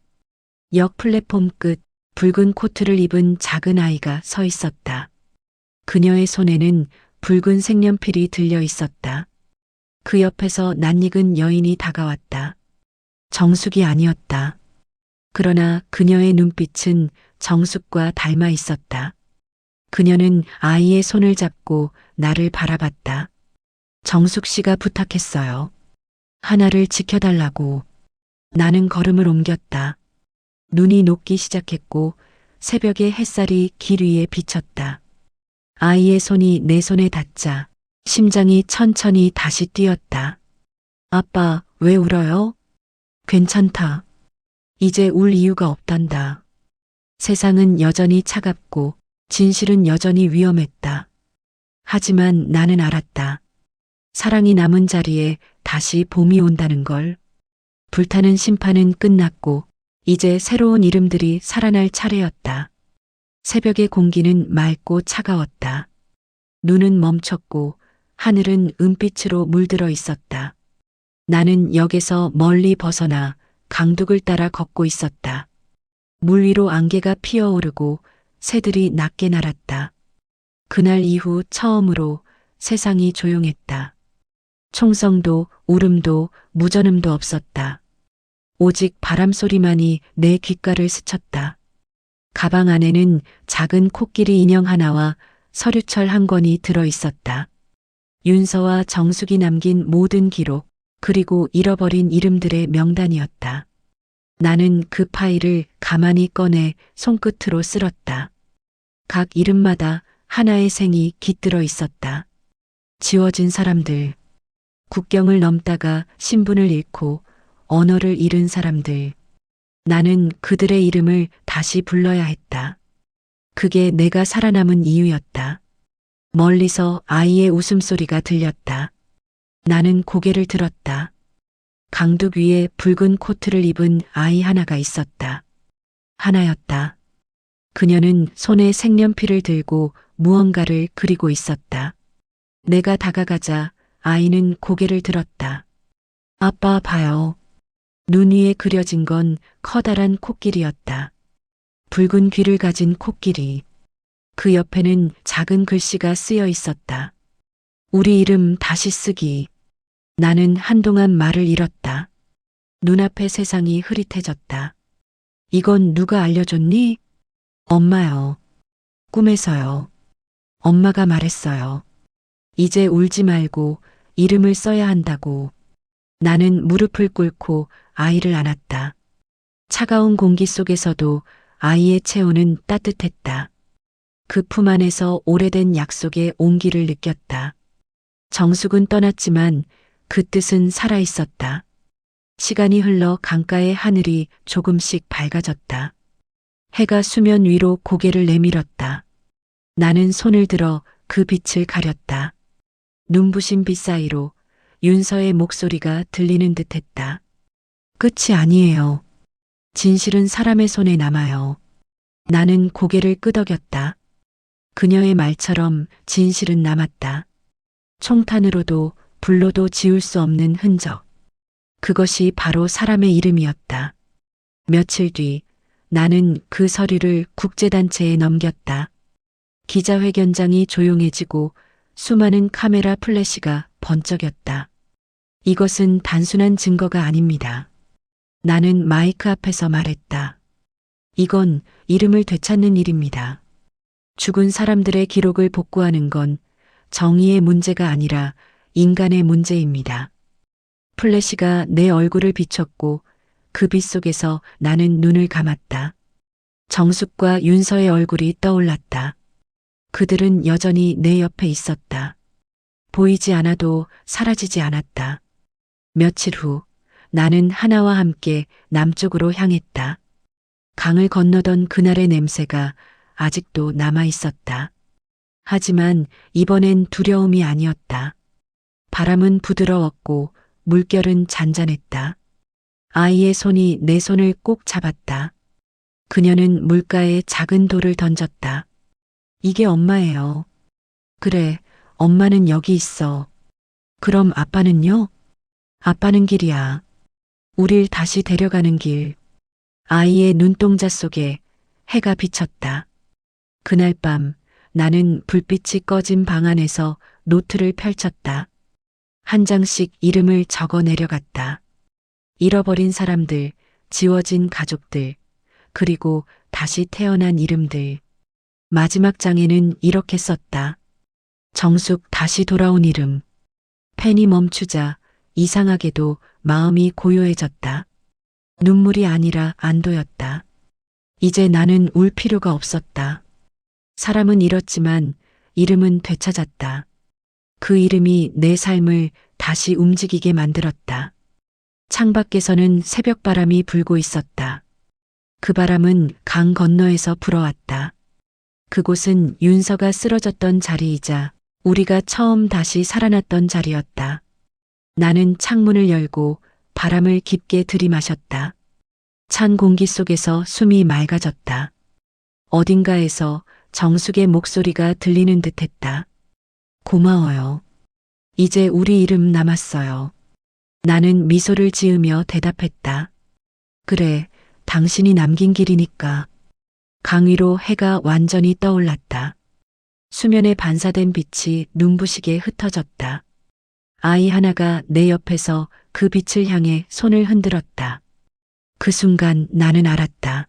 역 플랫폼 끝 붉은 코트를 입은 작은 아이가 서 있었다. 그녀의 손에는 붉은 색연필이 들려 있었다. 그 옆에서 낯익은 여인이 다가왔다. 정숙이 아니었다. 그러나 그녀의 눈빛은 정숙과 닮아 있었다. 그녀는 아이의 손을 잡고 나를 바라봤다. 정숙 씨가 부탁했어요. 하나를 지켜달라고. 나는 걸음을 옮겼다. 눈이 녹기 시작했고 새벽의 햇살이 길 위에 비쳤다. 아이의 손이 내 손에 닿자 심장이 천천히 다시 뛰었다. 아빠, 왜 울어요? 괜찮다. 이제 울 이유가 없단다. 세상은 여전히 차갑고 진실은 여전히 위험했다. 하지만 나는 알았다. 사랑이 남은 자리에 다시 봄이 온다는 걸. 불타는 심판은 끝났고 이제 새로운 이름들이 살아날 차례였다. 새벽의 공기는 맑고 차가웠다. 눈은 멈췄고 하늘은 은빛으로 물들어 있었다. 나는 역에서 멀리 벗어나 강둑을 따라 걷고 있었다. 물 위로 안개가 피어오르고 새들이 낮게 날았다. 그날 이후 처음으로 세상이 조용했다. 총성도 울음도 무전음도 없었다. 오직 바람 소리만이 내 귓가를 스쳤다. 가방 안에는 작은 코끼리 인형 하나와 서류철 한 권이 들어 있었다. 윤서와 정숙이 남긴 모든 기록, 그리고 잃어버린 이름들의 명단이었다. 나는 그 파일을 가만히 꺼내 손끝으로 쓸었다. 각 이름마다 하나의 생이 깃들어 있었다. 지워진 사람들, 국경을 넘다가 신분을 잃고 언어를 잃은 사람들. 나는 그들의 이름을 다시 불러야 했다. 그게 내가 살아남은 이유였다. 멀리서 아이의 웃음소리가 들렸다. 나는 고개를 들었다. 강둑 위에 붉은 코트를 입은 아이 하나가 있었다. 하나였다. 그녀는 손에 색연필을 들고 무언가를 그리고 있었다. 내가 다가가자 아이는 고개를 들었다. 아빠 봐요. 눈 위에 그려진 건 커다란 코끼리였다. 붉은 귀를 가진 코끼리. 그 옆에는 작은 글씨가 쓰여 있었다. 우리 이름 다시 쓰기. 나는 한동안 말을 잃었다. 눈앞의 세상이 흐릿해졌다. 이건 누가 알려줬니? 엄마요. 꿈에서요. 엄마가 말했어요. 이제 울지 말고 이름을 써야 한다고. 나는 무릎을 꿇고 아이를 안았다. 차가운 공기 속에서도 아이의 체온은 따뜻했다. 그 품 안에서 오래된 약속의 온기를 느꼈다. 정숙은 떠났지만 그 뜻은 살아있었다. 시간이 흘러 강가의 하늘이 조금씩 밝아졌다. 해가 수면 위로 고개를 내밀었다. 나는 손을 들어 그 빛을 가렸다. 눈부신 빛 사이로 윤서의 목소리가 들리는 듯했다. 끝이 아니에요. 진실은 사람의 손에 남아요. 나는 고개를 끄덕였다. 그녀의 말처럼 진실은 남았다. 총탄으로도 불로도 지울 수 없는 흔적. 그것이 바로 사람의 이름이었다. 며칠 뒤 나는 그 서류를 국제단체에 넘겼다. 기자회견장이 조용해지고 수많은 카메라 플래시가 번쩍였다. 이것은 단순한 증거가 아닙니다. 나는 마이크 앞에서 말했다. 이건 이름을 되찾는 일입니다. 죽은 사람들의 기록을 복구하는 건 정의의 문제가 아니라 인간의 문제입니다. 플래시가 내 얼굴을 비췄고 그 빛 속에서 나는 눈을 감았다. 정숙과 윤서의 얼굴이 떠올랐다. 그들은 여전히 내 옆에 있었다. 보이지 않아도 사라지지 않았다. 며칠 후 나는 하나와 함께 남쪽으로 향했다. 강을 건너던 그날의 냄새가 아직도 남아 있었다. 하지만 이번엔 두려움이 아니었다. 바람은 부드러웠고 물결은 잔잔했다. 아이의 손이 내 손을 꼭 잡았다. 그녀는 물가에 작은 돌을 던졌다. 이게 엄마예요. 그래, 엄마는 여기 있어. 그럼 아빠는요? 아빠는 길이야. 우릴 다시 데려가는 길. 아이의 눈동자 속에 해가 비쳤다. 그날 밤 나는 불빛이 꺼진 방 안에서 노트를 펼쳤다. 한 장씩 이름을 적어 내려갔다. 잃어버린 사람들, 지워진 가족들, 그리고 다시 태어난 이름들. 마지막 장에는 이렇게 썼다. 정숙 다시 돌아온 이름. 펜이 멈추자 이상하게도 마음이 고요해졌다. 눈물이 아니라 안도였다. 이제 나는 울 필요가 없었다. 사람은 잃었지만 이름은 되찾았다. 그 이름이 내 삶을 다시 움직이게 만들었다. 창밖에서는 새벽바람이 불고 있었다. 그 바람은 강 건너에서 불어왔다. 그곳은 윤서가 쓰러졌던 자리이자 우리가 처음 다시 살아났던 자리였다. 나는 창문을 열고 바람을 깊게 들이마셨다. 찬 공기 속에서 숨이 맑아졌다. 어딘가에서 정숙의 목소리가 들리는 듯 했다. 고마워요. 이제 우리 이름 남았어요. 나는 미소를 지으며 대답했다. 그래, 당신이 남긴 길이니까. 강 위로 해가 완전히 떠올랐다. 수면에 반사된 빛이 눈부시게 흩어졌다. 아이 하나가 내 옆에서 그 빛을 향해 손을 흔들었다. 그 순간 나는 알았다.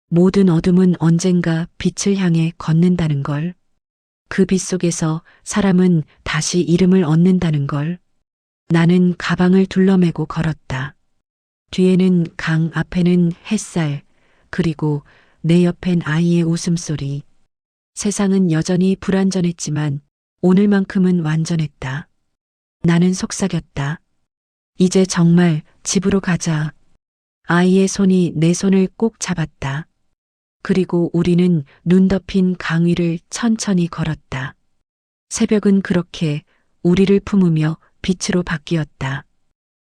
모든 어둠은 언젠가 빛을 향해 걷는다는 걸. 그 빛 속에서 사람은 다시 이름을 얻는다는 걸. 나는 가방을 둘러매고 걸었다. 뒤에는 강, 앞에는 햇살, 그리고 내 옆엔 아이의 웃음소리. 세상은 여전히 불완전했지만 오늘만큼은 완전했다. 나는 속삭였다. 이제 정말 집으로 가자. 아이의 손이 내 손을 꼭 잡았다. 그리고 우리는 눈 덮인 강 위를 천천히 걸었다. 새벽은 그렇게 우리를 품으며 빛으로 바뀌었다.